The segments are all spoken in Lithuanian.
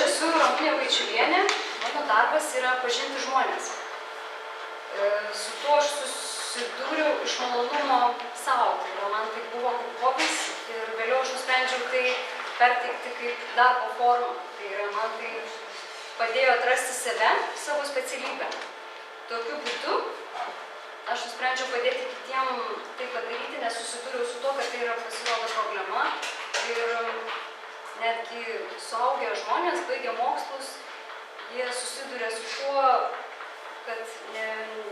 esu Ramunė Vaičiulienė, mano darbas yra pažinti žmonės. Su tuo aš susidūriau iš malonumo savo, man tai buvo kaip hobis ir vėliau aš nusprendžiau tai perteikti kaip darbo formą. Tai yra, man tai padėjo atrasti save, savo specialybę. Tokiu būdu aš nusprendžiau padėti kitiem tai padaryti, nes susidūriau su to, kad tai yra pasirodo problema. Ir netgi suaugę žmonės, baigę mokslus, jie susiduria su tuo, kad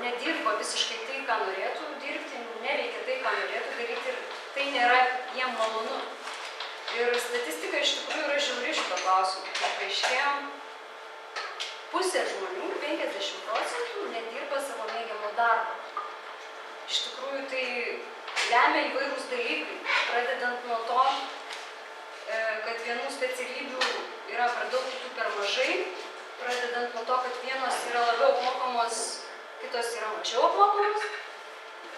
nedirba visiškai tai, ką norėtų dirbti, neveikia tai, ką norėtų daryti ir tai nėra jiem malonu. Ir statistika iš tikrųjų yra žiauri šito klausimu. Kaip paaiškėjo, pusė žmonių, 50%, nedirba savo mėgiamo darbo. Iš tikrųjų tai lemia įvairūs dalykai, pradedant nuo to, kad vienų specialybių yra per daug, kitų per mažai, pradedant nuo to, kad vienos yra labiau apmokamos, kitos yra mažiau apmokamos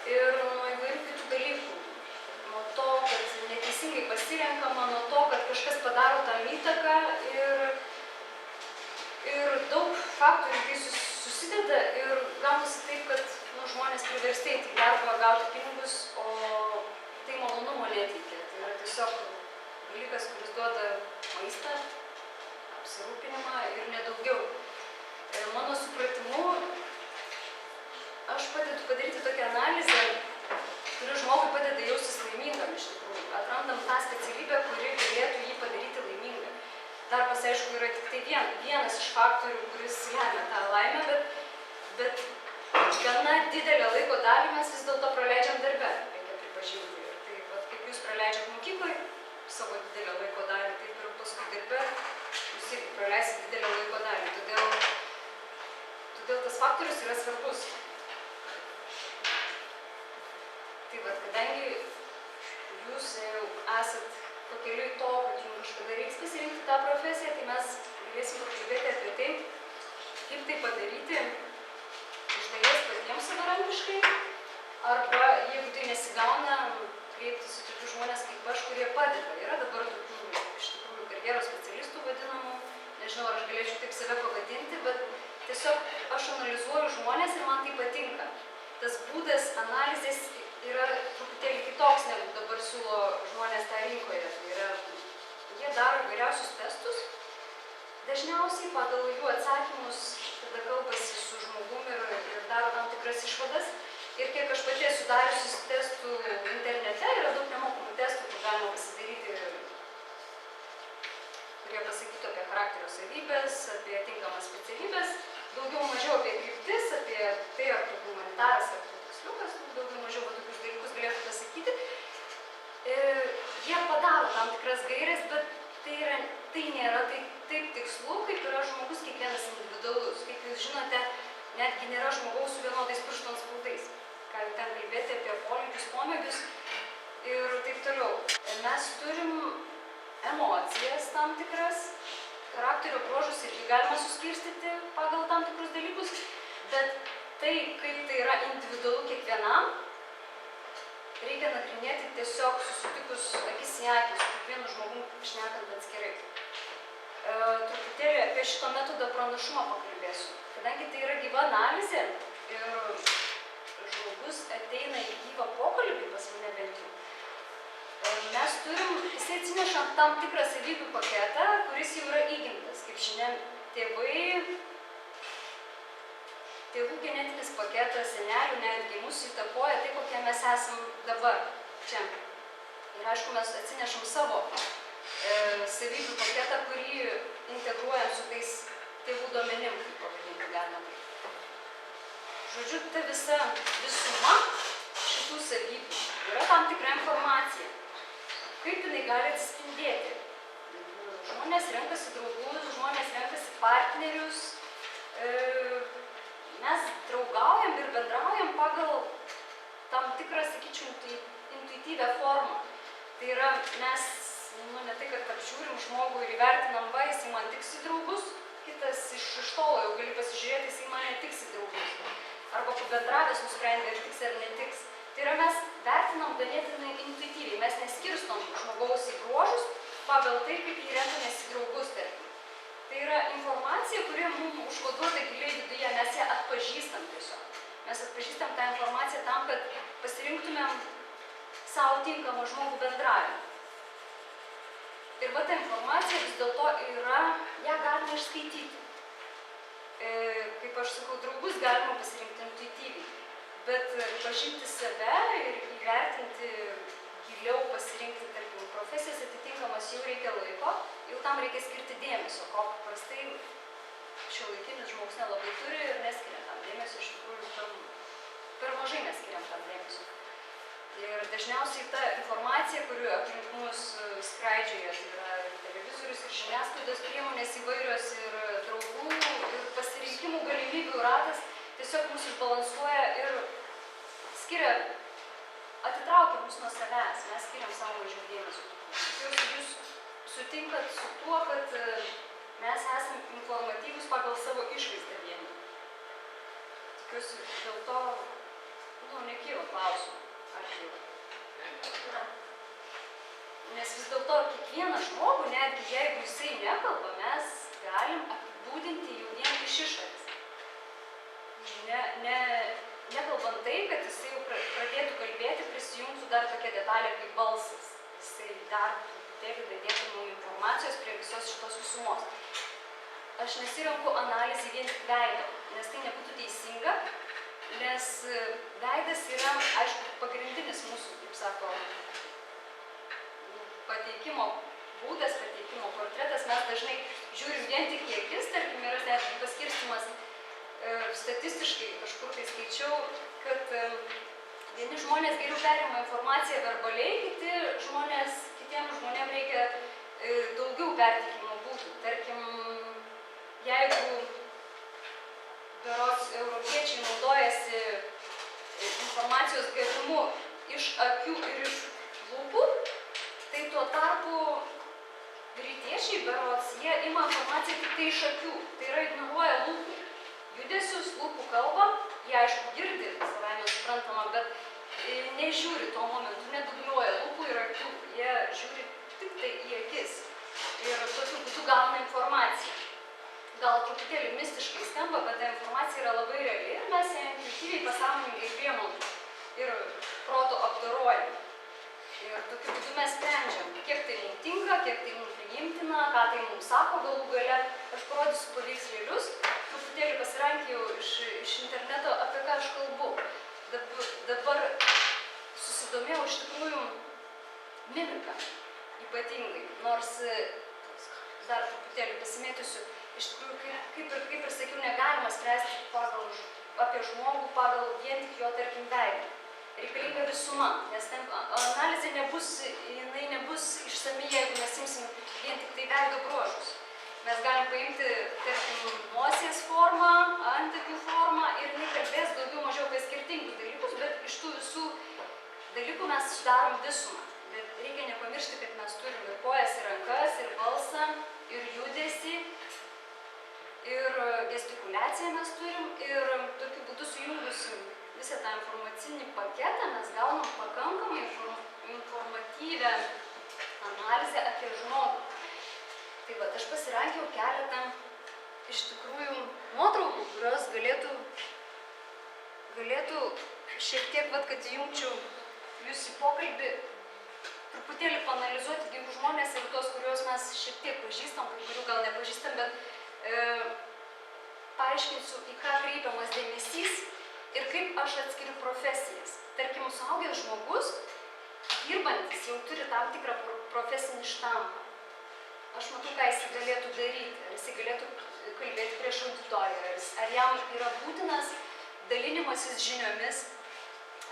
ir nuo įvairių kitų dalykų. Nuo to, kad neteisingai pasirenkama, nuo to, kad kažkas padaro tam įtaką ir daug faktorių tai susideda ir gaunasi taip, kad žmonės priversti eiti į darbą, gauti pinigus, o tai malonumo neteikia. Tai yra tiesiog dalykas, kuris duoda maistą, apsirūpinimą ir nedaugiau. Mano supratimu, aš padedu padaryti tokią analizę, kuri žmogui padeda jaustis laimingam iš tikrųjų. Atrandam tą specialybę, kuri galėtų jį padaryti laimingą. Darbas, aišku, yra tik tai vienas iš faktorių, kuris lemia tą laimę, bet gana didelę laiko dalį mes vis dėlto praleidžiam darbe, reikia pripažinti. Ir tai, kaip jūs praleidžiat mokyklai savo didelę laiko dalį, taip ir paskui darbe jūs irgi praleisit didelę laiko dalį. Todėl tas faktorius yra svarbus. Tai vat, kadangi jūs jau esat pakeliui to, kad jums kažkada reiks pasirinkti tą profesiją, tai mes galėsim pakalbėti apie tai, kaip tai padaryti iš dalies patiems savarankiškai, arba jeigu tai nesigauna, kreiptis į tokius žmonės kaip aš, kurie padeda. Yra dabar tokių iš tikrųjų karjeros specialistų vadinamų, nežinau, ar aš galėčiau taip save pavadinti, bet tiesiog aš analizuoju žmonės ir man tai patinka. Tas būdas analizės yra truputėlį kitoks, negu dabar siūlo žmonės tą rinkoje. Tai yra, jie daro įvairiausius testus, dažniausiai pagal jų atsakymus tada kalbasi su žmogum ir daro tam tikras išvadas. Ir kiek aš pati esu dariusi testų internete, yra daug nemokamų testų, kur galima pasidaryti, kurie pasakytų apie charakterio savybės, apie tinkamas specialybės, daugiau mažiau apie kryptis, apie tai, ar tu humanitaras, ar tu tiksliukas, daugiau mažiau tokius dalykus galėtų pasakyti. Jie padaro tam tikras gairės, bet tai nėra taip tikslu, kaip yra žmogus kiekvienas individualus. Kaip jūs žinote, netgi nėra žmogaus su vienodais pirštų antspaudais. Ką jau ten kalbėti apie polinkius, pomėgius ir taip toliau. Mes turim emocijas tam tikras, charakterio bruožus irgi galima suskirstyti pagal tam tikrus dalykus, bet tai, kaip tai yra individualu kiekvienam, reikia nagrinėti tiesiog susitikus akis į akį, su kiekvienu žmogum šnekant atskirai. Truputėlį apie šito metodo pranašumą pakalbėsiu. Kadangi tai yra gyva analizė ir žmogus ateina į gyvą pokalbį, pas mane bent jau, mes turim, jisai atsineša tam tikrą savybių paketą, kuris jau yra įgimtas. Kaip žinia, tėvų genetinis paketas, senelių netgi mus įtakoja tai, kokie mes esam dabar čia. Ir aišku, mes atsinešam savo savybių paketą, kurį integruojam su tais tėvų duomenim, kaip pavadinti galima tai. Žodžiu, ta visa visuma šitų savybių yra tam tikra informacija. Kaip jinai gali atsispindėti? Žmonės renkasi draugus, žmonės renkasi partnerius. Mes draugaujam ir bendraujam pagal tam tikrą, sakyčiau, intuityvią formą. Tai yra, mes ne tai, kad apžiūrim žmogų ir įvertinam, va, jisai man tiks į draugus, kitas iš tolo jau gali pasižiūrėti, jisai man netiks į draugus. Arba pabendravęs nusprendė, ar tiks ar netiks. Tai yra, mes vertinam ganėtinai intuityviai, mes neskirstom žmogaus į bruožus pagal tai, kaip jį renkamės į draugus, tarkim. Tai yra informacija, kuri mums užkoduota giliai viduje, mes ją atpažįstam tiesiog. Mes atpažįstam tą informaciją tam, kad pasirinktumėm savo tinkamą žmogų bendravimą. Ir va ta informacija vis dėlto yra, ją galima išskaityti. Kaip aš sakau, draugus galima pasirinkti intuityviai, bet pažinti save ir įvertinti, giliau pasirinkti, tarkim, profesijas atitinkamas jau reikia laiko, jau tam reikia skirti dėmesio, ko paprastai šiuolaikinis žmogus nelabai turi ir neskiria tam dėmesio, iš tikrųjų per mažai neskiriam tam dėmesio. Ir dažniausiai ta informacija, kuri aplink mus skraidžioja, tai yra ir televizorius, ir žiniasklaidos priemonės įvairios, ir draugų, ir pasirinkimų galimybių ratas, tiesiog mus išbalansuoja ir skiria, atitraukia mus nuo savęs, mes skiriam savo mažiau dėmesio. Tikiuosi, jūs sutinkat su tuo, kad mes esam informatyvus pagal savo išvaizdą vieni. Tikiuosi, dėl to, nekyla klausimų. Nes vis dėlto kiekvieną žmogų, netgi jeigu jisai nekalba, mes galim apibūdinti jau vien iš išorės. Nekalbant tai, kad jisai jau pradėtų kalbėti, prisijungtų dar tokia detalė kaip balsas. Jisai dar truputėlį dadėtų mums informacijos prie visos šitos visumos. Aš nesirenku analizį vien tik veido, nes tai nebūtų teisinga. Nes veidas yra, aišku, pagrindinis mūsų, kaip sako, pateikimo būdas, pateikimo portretas. Mes dažnai žiūrim vien tik į akis, tarkim, yra netgi paskirstymas statistiškai, kažkur tai skaičiau, kad vieni žmonės geriau perima informaciją verbaliai, kitiems žmonėms reikia daugiau perteikimo būdų. Tarkim, jeigu berods europiečiai naudojasi informacijos gavimu iš akių ir iš lūpų, tai tuo tarpu rytiečiai berods, jie ima informaciją tik tai iš akių, tai yra ignoruoja lūpų judesius, lūpų kalbą, jie aišku girdi, savaime suprantama, bet nežiūri tuo momentu, nedubliuoja lūpų ir akių, jie žiūri tik tai į akis ir tokiu būdu gauna informaciją. Gal truputėlį mistiškai skamba, bet ta informacija yra labai reali ir mes ją intuityviai pasąmoningai priemam ir proto apdorojam. Ir tokiu būdu mes sprendžiam, kiek tai mums tinka, kiek tai mums priimtina, ką tai mums sako galų gale. Aš parodysiu paveikslėlius, truputėlį pasirankėjau iš interneto, apie ką aš kalbu. Dabar susidomėjau iš tikrųjų mimiką ypatingai, nors dar truputėlį pasimėtysiu. Iš tikrųjų, kaip ir sakiau, negalima spręsti apie žmogų pagal vien tik jo, tarkim, veidą. Reikalinga visuma, nes analizė nebus išsami, jeigu mes imsim vien tik tai veido bruožus. Mes galim paimti, tarkim, nosies formą, antakių formą ir jinai kalbės daugiau mažiau apie skirtingus dalykus, bet iš tų visų dalykų mes sudarom visumą. Bet reikia nepamiršti, kad mes turim ir kojas, ir rankas, ir balsą, ir judesį, ir gestikuliaciją mes turim, ir tokiu būdu sujungus visą tą informacinį paketą mes gaunam pakankamai informatyvę analizę apie žmogų. Tai va, aš pasirankiau keletą iš tikrųjų nuotraukų, kurios galėtų šiek tiek, kad įjungčiau jūs į pokalbį, truputėlį paanalizuoti gyvų žmonės ir tos, kuriuos mes šiek tiek pažįstam, kurių gal nepažįstam, bet paaiškinsiu, į ką kreipiamas dėmesys ir kaip aš atskiriu profesijas. Tarkim, suaugęs žmogus, dirbantis, jau turi tam tikrą profesinį štampą. Aš matau, ką jis galėtų daryti, ar jis galėtų kalbėti prieš auditoriją, ar jam yra būtinas dalinimasis žiniomis,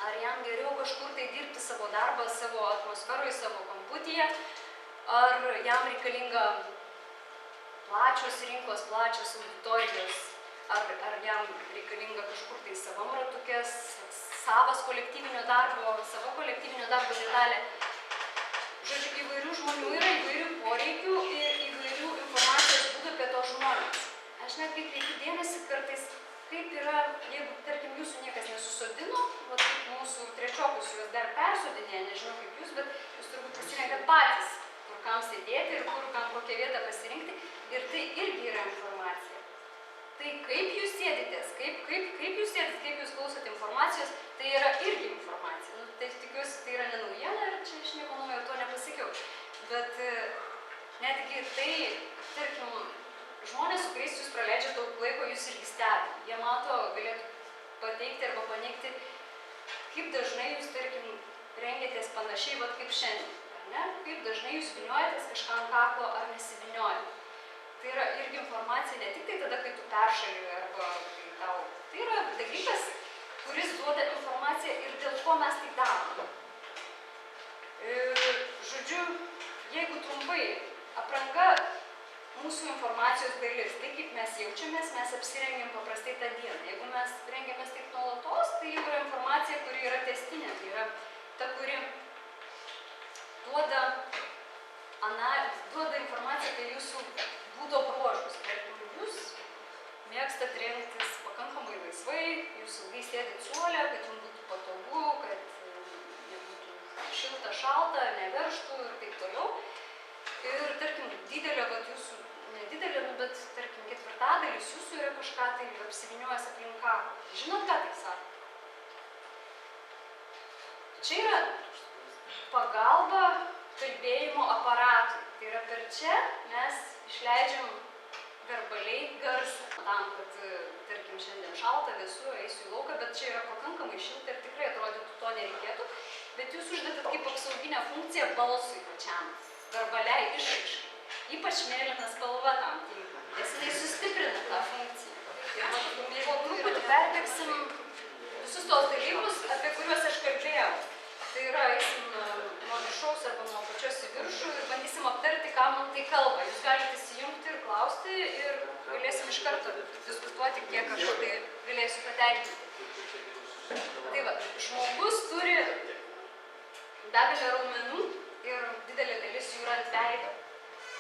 ar jam geriau kažkur tai dirbti savo darbą, savo atmosferoje, savo kamputyje, ar jam reikalinga plačios rinkos, plačios auditorijos, ar jam reikalinga kažkur tai savam ratukės, savas kolektyvinio darbo detalė. Žodžiu, įvairių žmonių yra, įvairių poreikių ir įvairių informacijos būdų apie tos žmonės. Aš netgi kreipiu dėmesį kartais, kaip yra, jeigu, tarkim, jūsų niekas nesusodino, kaip mūsų trečiokus juos dar persodinė, nežinau kaip jūs, bet jūs turbūt pasirenkat patys, kur kam sėdėti ir kur kam kokią vietą pasirinkti, Ir tai irgi yra informacija. Tai kaip jūs sėditės, kaip jūs sėdit, kaip jūs klausot informacijos, tai yra irgi informacija. Nu, tai tikiuosi, tai yra ne naujiena ir čia aš nieko naujo to nepasakiau. Bet netgi tai, tarkim, žmonės, su kuriais jūs praleidžiate daug laiko, jūs irgi stebi. Jie mato, galėtų pateikti arba paneigti, kaip dažnai jūs, tarkim, rengiatės panašiai, vat kaip šiandien. Ar ne? Kaip dažnai jūs vyniojatės kažką ant kaklo ar nesivyniojat. Tai yra irgi informacija ne tik tai tada, kai tu peršali arba kai tau. Tai yra dalykas, kuris duoda informaciją ir dėl ko mes tai darome. Žodžiu, jeigu trumpai, apranga mūsų informacijos dalis, tai kaip mes jaučiamės, mes apsirengiam paprastai tą dieną. Jeigu mes rengiamės taip nuolatos, tai jau yra informacija, kuri yra tęstinė, tai yra ta, kuri duoda informaciją apie jūsų būdo bruožus. Tarkim, jūs mėgstat rengtis pakankamai laisvai, jūs ilgai sėdit suole, kad jums būtų patogu, kad nebūtų šilta, šalta, neverštų ir taip toliau. Ir, tarkim, didelė, jūsų, nedidelė, bet, tarkim, ketvirtadalis jūsų yra kažką tai apsivyniojęs aplink kaklą. Žinot, ką tai sako? Čia yra pagalba kalbėjimo aparatui. Tai yra per čia mes išleidžiam verbaliai garsą. Tam, kad, tarkim, šiandien šalta, vėsu, eisiu į lauką, bet čia yra pakankamai šilta ir tikrai atrodytų to nereikėtų. Bet jūs uždedat kaip apsauginę funkciją balsui pačiam, verbaliai išraiškai. Ypač mėlyna spalva tam tinka, nes jinai sustiprina tą funkciją. Ir po truputį perbėgsim visus tos dalykus, apie kuriuos aš kalbėjau. Tai yra, eisim nuo viršaus arba nuo pačios į viršų ir bandysim aptarti, ką mums tai kalba. Jūs galite įsijungti ir klausti ir galėsim iš karto diskutuoti, kiek aš tai galėsiu patenkinti. Tai va, žmogus turi begalę raumenų ir didelė dalis jų yra ant veido.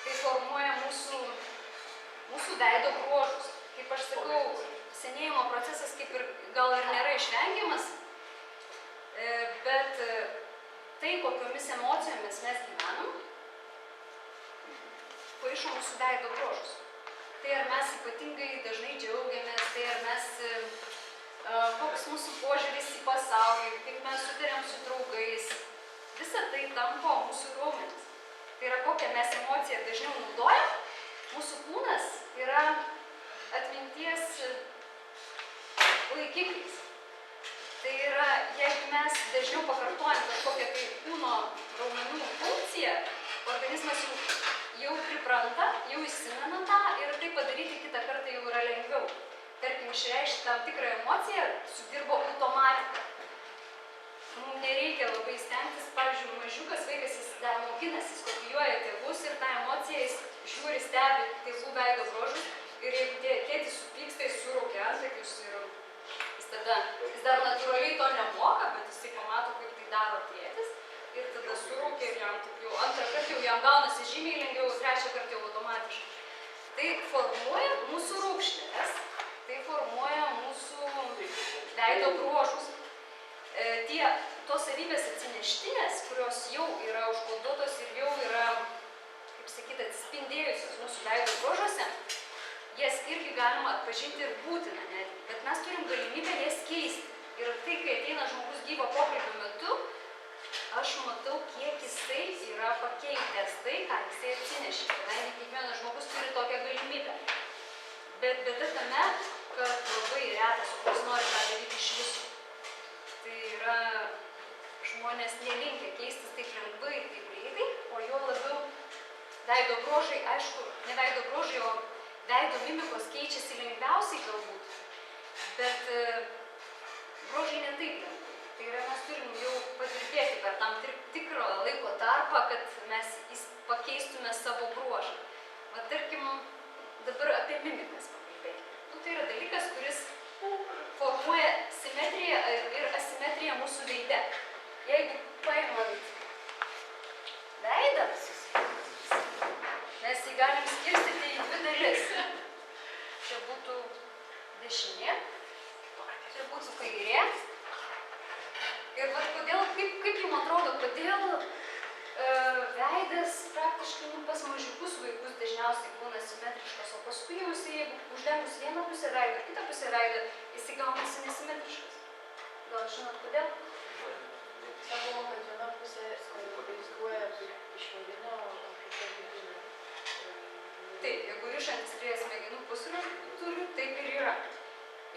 Tai formuoja mūsų veido bruožus. Kaip aš sakau, senėjimo procesas kaip ir gal ir nėra išvengiamas, bet tai, kokiomis emocijomis mes gyvenam, paišo mūsų veido bruožus. Tai ar mes ypatingai dažnai džiaugiamės, tai ar mes, koks mūsų požiūris į pasaulį, kaip mes sutarėm su draugais, visa tai tampo mūsų raumenis. Tai yra, kokią mes emociją dažniau naudojam, mūsų kūnas yra atminties laikiklis. Tai yra, jeigu mes dažniau pakartojam kažkokią tai kūno raumenų funkciją, organizmas jau pripranta, jau įsimena tą ir tai padaryti kitą kartą jau yra lengviau. Tarkim, išreikšti tam tikrą emociją sudirbo automatika. Mums nereikia labai stengtis, pavyzdžiui, mažiukas vaikas, jis dar mokinasi, jis kopijuoja tėvus ir tą emociją jis žiūri, stebi tėvų veido bruožus ir jeigu tėtis supyksta, jis suraukia antakius ir jis dar natūraliai to nemoka, bet jis pamato, kaip tai daro tėtis ir tada suraukia ir jam taip jau antrą kartą jau jam gaunasi žymiai lengviau, trečią kartą jau automatiškai. Tai formuoja mūsų raukšles, tai formuoja mūsų veido bruožus. Tos savybės atsineštinės, kurios jau yra užkoduotos ir jau yra, kaip sakyti, atsispindėjusios mūsų veido bruožuose, jas irgi galima atpažinti ir būtina netgi, bet mes turim galimybę jas keisti. Ir tai, kai ateina žmogus gyvo pokalbio metu, aš matau, kiek jisai yra pakeitęs tai, ką jisai atsinešė. Kadangi kiekvienas žmogus turi tokią galimybę. Bet bėda tame, kad labai retas, kuris nori tą daryti iš visų. Tai yra žmonės nelinkę keistis taip lengvai ir taip greitai, o jo labiau veido bruožai, aišku, ne veido bruožai, o veido mimikos keičiasi lengviausiai galbūt, bet bruožai ne taip lengvai. Tai yra, mes turim jau padirbėti per tam tikrą laiko tarpą, kad mes pakeistume savo bruožą. Va, tarkim, dabar apie mimikas pakalbėti. Tai yra dalykas, kuris formuoja simetriją ir asimetriją mūsų veide. Jeigu paimant veidą, mes jį galim skirstyti į dvi dalis. Čia būtų dešinė, čia būtų kairė. Ir kodėl, kaip jums atrodo, kodėl veidas praktiškai pas mažiukus vaikus dažniausiai būna simetriškas, o paskui jau jisai, jeigu uždengus vieną pusę veido, kitą pusę veido, jisai gaunasi nesimetriškas. Gal žinot kodėl? Sakoma, kad viena pusė vaizduoja kaip išorinę, o kita vidinę. Taip, jeigu rišantis prie smegenų pusruožių turi, taip ir yra.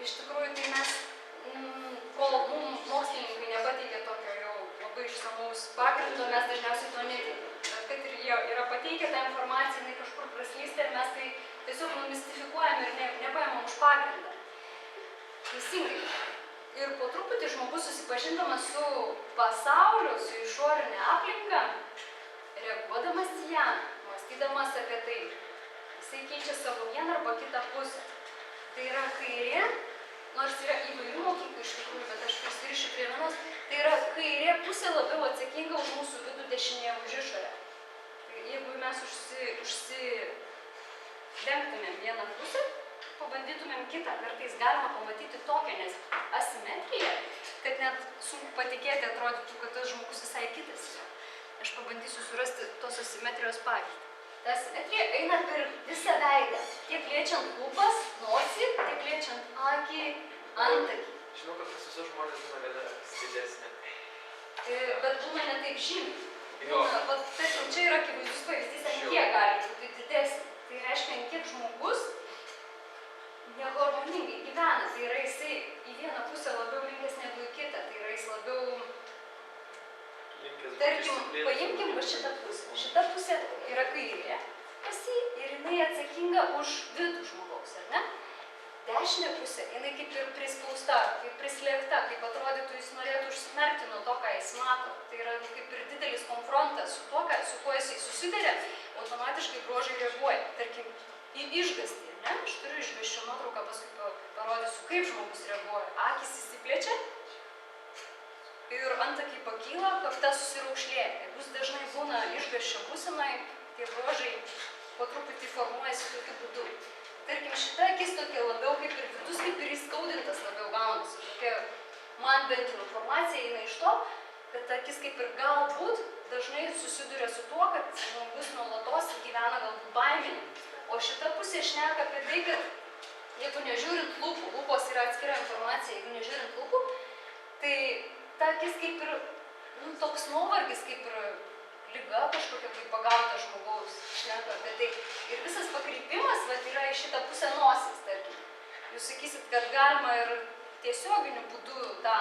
Iš tikrųjų, tai mes, kol mums mokslininkai nepateikė tokio jau labai išsamaus pagrindo, mes dažniausiai to netikime. Bet kad ir jie yra pateikę tą informaciją, jinai kažkur praslysta ir mes tai tiesiog numistifikuojam ir nepaimam už pagrindą. Teisingai. Ir po truputį žmogus susipažindamas su pasauliu, su išorinė aplinka, reaguodamas į ją, mąstydamas apie tai, jisai keičia savo vieną arba kitą pusę. Tai yra kairė, nors yra įvairių mokyklų iš tikrųjų, bet aš prisirišiu prie vienos, tai yra kairė pusė labiau atsakinga už mūsų vidų, dešinė už išorę. Tai jeigu mes užsidengtumėm vieną pusę, pabandytumėm kitą, kartais galima pamatyti tokią, nes asimetrija, kad net sunku patikėti, atrodytų, kad tas žmogus visai kitas yra. Aš pabandysiu surasti tos asimetrijos pavyzdį. Ta asimetrija eina per visą veidą, tiek liečiant lūpas, nosį, tiek liečiant akį, antakį. Žinau, kad pas visus žmonės būna viena didesnė. Bet būna ne taip žymiai. Tačiau čia yra akivaizdus pavyzdys, ant kiek gali būti didesnė. Tai reiškia, ant kiek žmogus neharmoningai gyvena. Tai yra jisai į vieną pusę labiau linkęs negu į kitą. Tai yra jis labiau... Tarkim, paimkim va šitą pusę. Šita pusė yra kairė pas jį ir jinai atsakinga už vidų žmogaus, ar ne? Dešinė pusė, jinai kaip ir prispausta, kaip prislėgta, kaip atrodytų jis norėtų užsimerkti nuo to, ką jis mato. Tai yra kaip ir didelis konfrontas su to, su kuo jisai susiduria, automatiškai bruožai reaguoja. Tarkim, į išgąstį, ne? Aš turiu išgąsčio nuotrauką, paskui parodysiu, kaip žmogus reaguoja. Akys įsiplečia. Ir antakiai pakyla, kakta susiraukšlėja. Jeigu dažnai būna išgąsčio būsenai, tie bruožai po truputį formuojasi tokiu būdu. Tarkim, šita akis tokia labiau kaip ir vidus, kaip ir įskaudintas labiau gaunasi. Tokia man bent jau informacija eina iš to, kad ta akis kaip ir galbūt dažnai susiduria su tuo, kad žmogus nuolatos gyvena galbūt baiminė. O šita pusė šneka apie tai, kad jeigu nežiūrint lūpų, lūpos yra atskira informacija, jeigu nežiūrint lūpų, tai ta akis kaip ir, toks nuovargis, kaip ir liga kažkokia, kaip pagauta žmogaus, šneka apie tai. Ir visas pakrypimas, yra į šitą pusę nosis, tarkim. Jūs sakysit, kad galima ir tiesioginiu būdu tą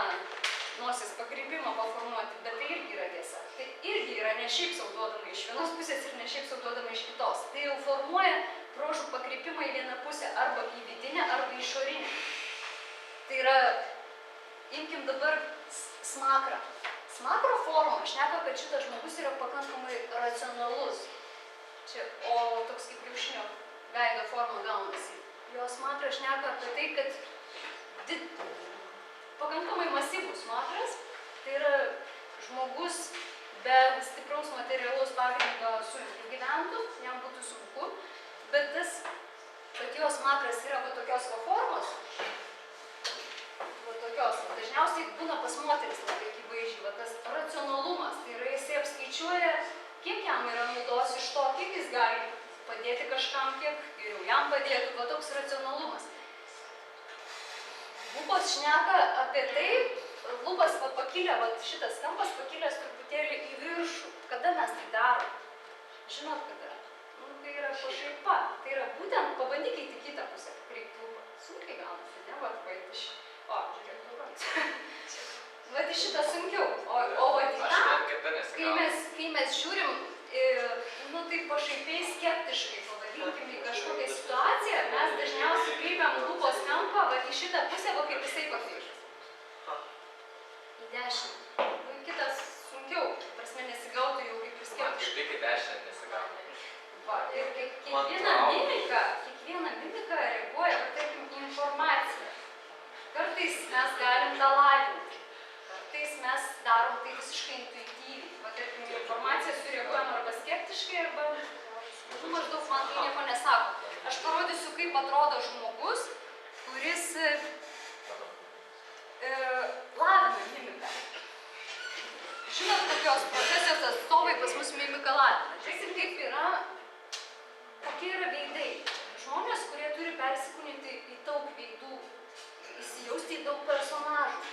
nosis pakrypimą paformuoti, bet tai irgi yra tiesa. Tai irgi yra ne šiaip sau duodama iš vienos pusės ir ne šiaip sau duodama iš kitos. Tai jau formuoja bruožų pakrypimą į vieną pusę, arba į vidinę, arba į išorinę. Tai yra, imkim dabar smakrą. Smakro forma šneka, kad šitas žmogus yra pakankamai racionalus. Čia, o toks kaip kiaušinio veido forma gaunasi. Jo smakra šneka apie tai, kad pakankamai masyvus smakras, tai yra žmogus be stipraus materialaus pagrindo sunkiai gyventų, jam būtų sunku, bet tas, kad jo smakras yra va tokios formos, dažniausiai būna pas moteris labai akivaizdžiai, tas racionalumas, tai yra jisai apskaičiuoja, kiek jam yra naudos iš to, kiek jis gali padėti kažkam, kiek geriau jam padėtų, va toks racionalumas. Lūpos šneka apie tai, lūpas pakilę, šitas kampas pakilęs truputėlį į viršų. Kada mes tai darom? Žinot, kada? Tai yra pašaipa. Tai yra būtent, pabandykite į kitą pusę, kreipti lūpą. Sunkiai gaunasi, ne? Paėti iš... O, žiūrėk, lūpą. Į šitą sunkiau. O į tą, kai mes žiūrim, tai pašaipiai skeptiškai pavadinkim į kažkokią situaciją, mes dažniausiai kreipiam lūpos kampą, į šitą pusę, kaip jisai pakreiptas. Į dešinę. Kitas sunkiau, prasme nesigautų jau kaip ir skeptiškai. Man kaip reikia dešinę nesigautų. Ir kiekviena mimika reaguoja, tarkim, į informaciją. Kartais mes galim tą lavinti, kartais mes darom tai visiškai intuityviai. Tarkim, informaciją sureaguojam arba skeptiškai, arba maždaug man tai nieko nesako. Aš parodysiu, kaip atrodo žmogus, kuris lavina mimiką. Žinot, kokios profesijos atstovai pas bus mimikalavimai. Žiūrėkit, kaip yra, kokie yra veidai. Žmonės, kurie turi persikūnyti į daug veidų, įsijausti į daug personažų.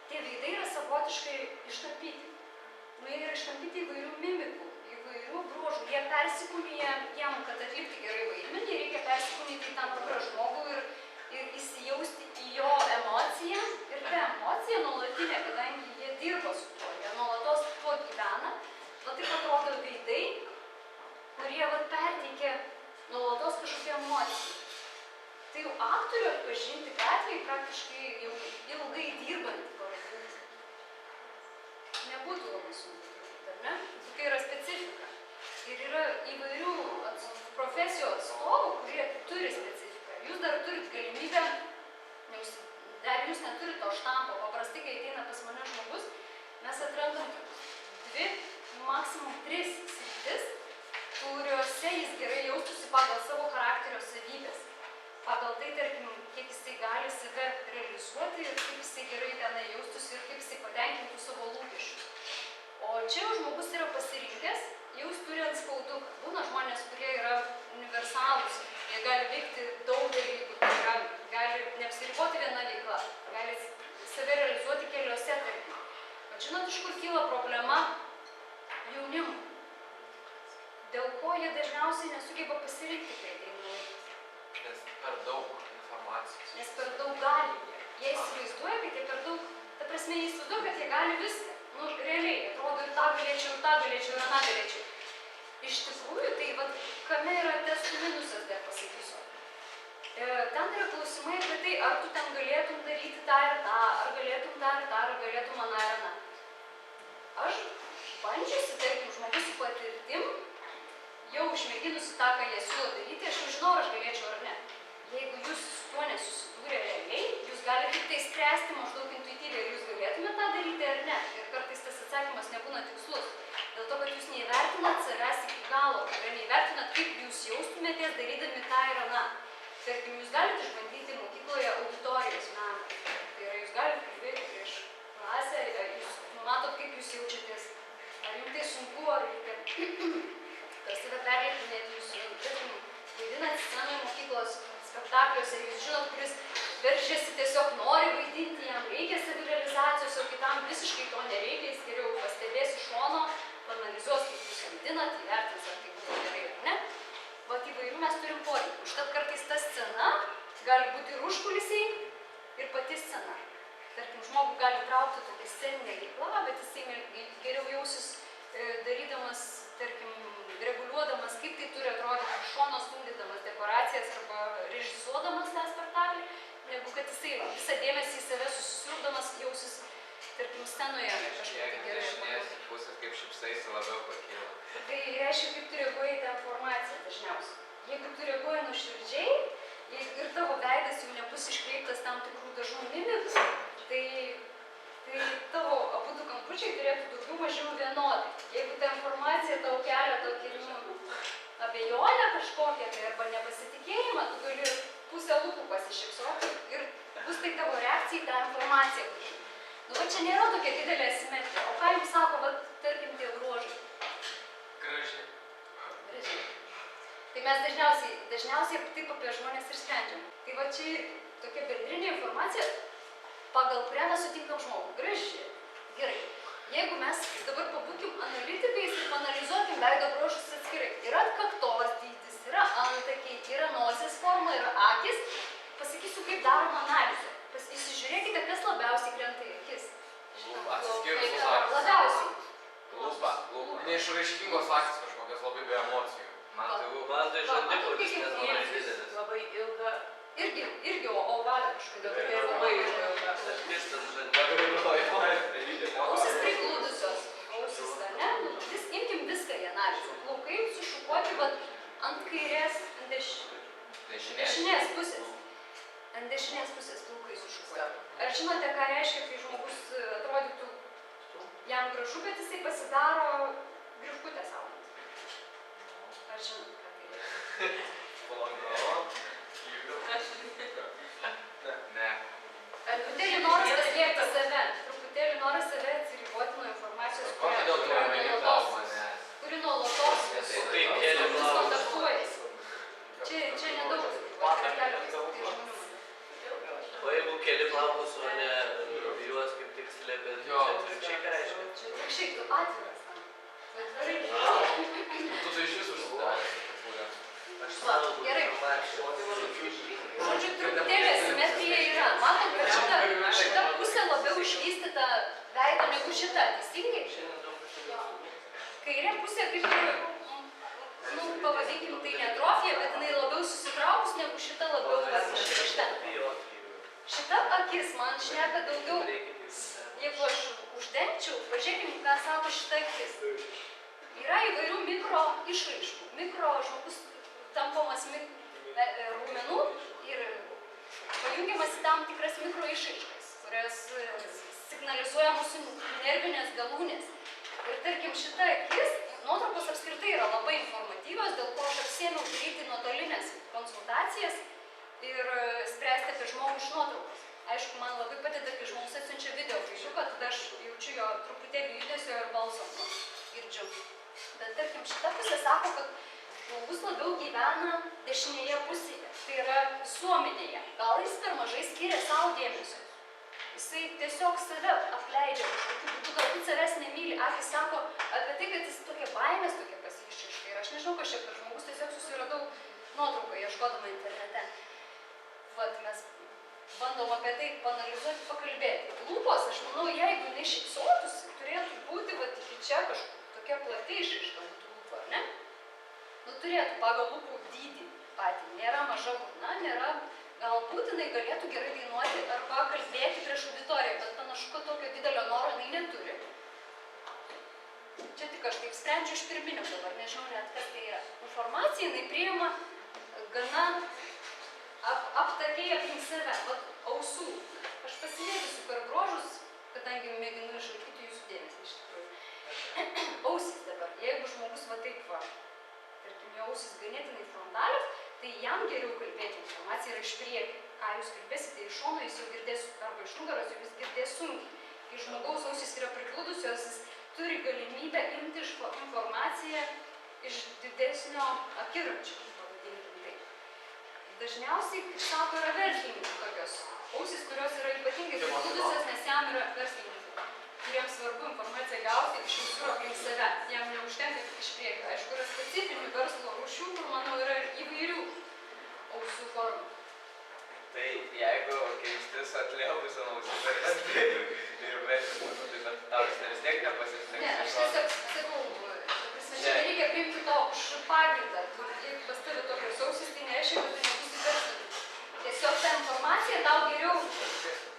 Tie veidai yra savotiškai ištapyti. Jie yra ištapyti įvairių mimikų, įvairių bruožų. Jie persikūnija jam, kad atlikti gerai vaidmenį, reikia persikūnyti į tam tikrą žmogų ir įsijausti į jo emociją. Ir ta emocija nuolatinė, kadangi jie dirba su tuo, jie nuolatos tuo gyvena, o taip atrodo veidai, kurie perteikia nuolatos kažkokią emociją. Tai jau aktorių atpažinti gatvėje praktiškai jau ilgai dirbantį parodyti. Nebūtų labai sunku, ar ne? Tokia yra specifika. Ir yra įvairių profesijų atstovų, kurie turi specifiką. Jūs dar turit galimybę, dar jūs neturit to štampo. Paprastai, kai ateina pas mane žmogus, mes atrandam 2, maksimum 3 sritis, kuriuose jis gerai jaustųsi pagal savo charakterio savybės. Pagal tai, tarkim, kiek jisai gali save realizuoti ir kaip jisai gerai tenai jaustųsi ir kaip jisai patenkintų savo lūkesčius. O čia jau žmogus yra pasirinkęs, jau jis turi antspauduką. Būna žmonės, kurie yra universalūs, jie gali veikti daug dalykų, gali neapsiriboti viena veikla, gali save realizuoti keliose, tarkim. Bet žinot, iš kur kyla problema jaunimui? Dėl ko jie dažniausiai nesugeba pasirinkti, kai ateina laikas? Nes per daug informacijos. Nes per daug gali jie. Jie įsivaizduoja, kad jie per daug, ta prasme, jie įsivaizduoja, kad jie gali viską. Nu, realiai, atrodo, ir tą galėčiau, ir tą galėčiau, ir aną galėčiau. Iš tikrųjų, tai kame yra testų minusas, dar pasakysiu. Ten yra klausimai apie tai, ar tu ten galėtum daryti tą ir tą, ar galėtum tą ir tą, ar galėtum aną ir aną. Aš bandžiusi, tarkim, žmogus su patirtim, jau išmėginusi tą, ką jie siūlo daryti, aš jau žinau, ar aš galėčiau ar ne. Jeigu jūs su tuo nesusidūrė realiai, jūs galite tik tai spręsti maždaug intuityviai, ar jūs galėtumėte tą daryti ar ne. Ir kartais tas atsakymas nebūna tikslus. Dėl to, kad jūs neįvertinat savęs iki galo, ar neįvertinat, kaip jūs jaustumėtės darydami tą ir aną. Tarkim, jūs galite išbandyti mokykloje auditorijos meną. Tai yra, jūs galite kalbėti prieš klasę, jūs matot, kaip jūs jaučiatės. Ar jums tai sunku, ar reikia save perleipinėti, jūs vaidinat scenoje mokyklos spektakliuose, jūs žinot, kuris veržiasi tiesiog nori vaidinti, jam reikia savirealizacijos, o kitam visiškai to nereikia, jis geriau pastebės iš šono, panalizuos, kaip jūs vaidinat, įvertins, ar tai buvo gerai ar ne. Vat įvairių mes turim poreikių. Užtat kartais ta scena gali būti ir užkulisiai, ir pati scena. Tarkim, žmogų gali traukti tokia sceninė veikla, bet jisai geriau jausis darydamas, tarkim, reguliuodamas, kaip tai turi atrodyti iš šono, stumdydamas dekoracijas arba režisuodamas tą spektaklį, negu kad jisai visą dėmesį į save susisiurdamas jausis, tarkim, scenoje kažkaip tai gerai. Dešinės pusės, kaip šipsaisi, labiau pakyla. Tai reiškia, kaip tu reaguoji į tą informaciją dažniausiai. Jeigu tu reaguoji nuoširdžiai ir tavo veidas jau nebus iškreiptas tam tikrų dažnų mimikų, tai tavo abudu kampučiai turėtų daugiau mažiau vienodai. Jeigu ta informacija tau kelia tokį abejonę kažkokią, tai arba nepasitikėjimą, tu gali pusę lūpų pasišypsoti ir bus tai tavo reakcija į tą informaciją. Nu, va čia nėra tokia didelė asimetrija. O ką jums sako, va, tarkim, tie bruožai? Gražiai. Gražiai. Tai mes dažniausiai taip apie žmonės ir sprendžiam. Tai va čia tokia bendrinė informacija, pagal kurią mes sutinkam žmogų. Gražiai. Gerai. Jeigu mes dabar pabūkim analitikais ir panalizuokim veido bruožus atskirai. Yra kaktos dydis, yra antakiai, yra nosies forma, yra akis. Pasakysiu, kaip darom analizę. Įsižiūrėkite, kas labiausiai krenta į akis. Atsiskirusios akys. Labiausiai. Lūpa. Neišraiškingos akys kažkokios, labai be emocijų. Man tai žandikaulis, nes labai didelis. Labai ilga. Irgi ovalė kažkodėl. Labai ilga. Ausis priglūdusios. Ausis, ne? Imkim viską į analizę. Plaukai sušukuoti ant kairės, ant dešinės pusės. Ant dešinės pusės plaukai sušukuoti. Ar žinote, ką reiškia, kai žmogus atrodytų jam gražu, bet jisai pasidaro griškutę saunant? Ar žinot, ką tai reiškia? Ne. Truputėlį noras paslėpti save. Truputėlį noras save atsiriboti nuo informacijos, kuri o ne juos kaip tik slėpė. Jo. Čia atvirkščiai ką reiškia? Čia atvirkščiai, tu atviras tam. Tu atvirai. Tu tai iš vis užsidaręs. Aš manau, Gerai. informacijos. Žodžiu, truputėlį asimetrija yra. Matom, kad šita pusė labiau išvystyta veido negu šita, teisingai? Kairė pusė kaip ir, pavadinkim tai ne atrofija, bet jinai labiau susitraukus negu šita labiau šita. Šita akis man šneka daugiau, jeigu aš uždengčiau, pažiūrėkim, ką sako šita akis. Yra įvairių mikro išraiškų. Mikro žmogus tampomas raumenų ir pajungiamas į tam tikras mikro išraiškas, kurias signalizuoja mūsų nervinės galūnės. Ir tarkim, šita akis, nuotraukos apskritai yra labai informatyvios, dėl ko aš apsėmiau daryti nuotolinės konsultacijas ir spręsti apie žmogų iš nuotraukos. Aišku, man labai padeda, kai žmogus atsiunčia video filmuką, tada aš jaučiu jo truputėlį judesio ir balso girdžiu. Bet tarkim, šita pusė sako, kad žmogus labiau gyvena dešinėje pusėje, tai yra visuomenėje. Gal jis per mažai skiria savo dėmesio. Jisai tiesiog save apleidžia kažkokiu būdu, galbūt savęs nemyli, akis sako apie tai, kad jis tokia baimės tokia pasiišaiška. Ir aš nežinau, kas čia per žmogus, tiesiog susiradau nuotrauką, ieškodama internete. Vat mes bandom apie tai paanalizuoti, pakalbėti. Lūpos, aš manau, jeigu jinai šypsotųsi, turėtų būti vat iki čia kažkokia tokia plati išraiška būtų lūpų, ar ne? Nu, turėtų pagal lūpų dydį patį. Nėra maža burna, nėra... Galbūt jinai galėtų gerai dainuoti arba kalbėti prieš auditoriją, bet panašu, kad tokio didelio noro jinai neturi. Čia tik aš taip sprendžiu iš pirminių dabar, nežinau net kas tai yra. Informacija jinai priima gana aptakiai aplink save, vat ausų. Aš pasimėtysiu per bruožus, kadangi mėginu išlaikyti jūsų dėmesį iš tikrųjų. Ausys dabar, jeigu žmogus va taip va, tarkim, jo ausys ganėtinai frontalios, tai jam geriau kalbėti, informacija yra iš priekio. Ką jūs kalbėsite iš šono, jis jau girdės, arba iš nugaros, jau jis girdės sunkiai. Kai žmogaus ausys yra prigludusios, jis turi galimybę imti informaciją iš didesnio akiračio, pavadinkim tai. Dažniausiai, kaip sako, yra verslininkai tokios ausys, kurios yra ypatingai prigludusios, nes jam yra verslininkai, kuriems svarbu informaciją gauti iš visur aplink save. Jam neužtenka tik iš priekio. Aišku, yra specifinių verslo rūšių, kur, manau, yra įvairių ausų formų. Tai jeigu keistis atlėpus ant ausų versti ir versti būtų, tai bet tau vis tiek nepasiseks. Ne, aš tiesiog sakau, čia reikia priimti to už pagrindą. Jeigu pas tave tokios ausys, tai nereiškia, kad tu nebūsi verslininkas. Tiesiog ta informacija tau geriau,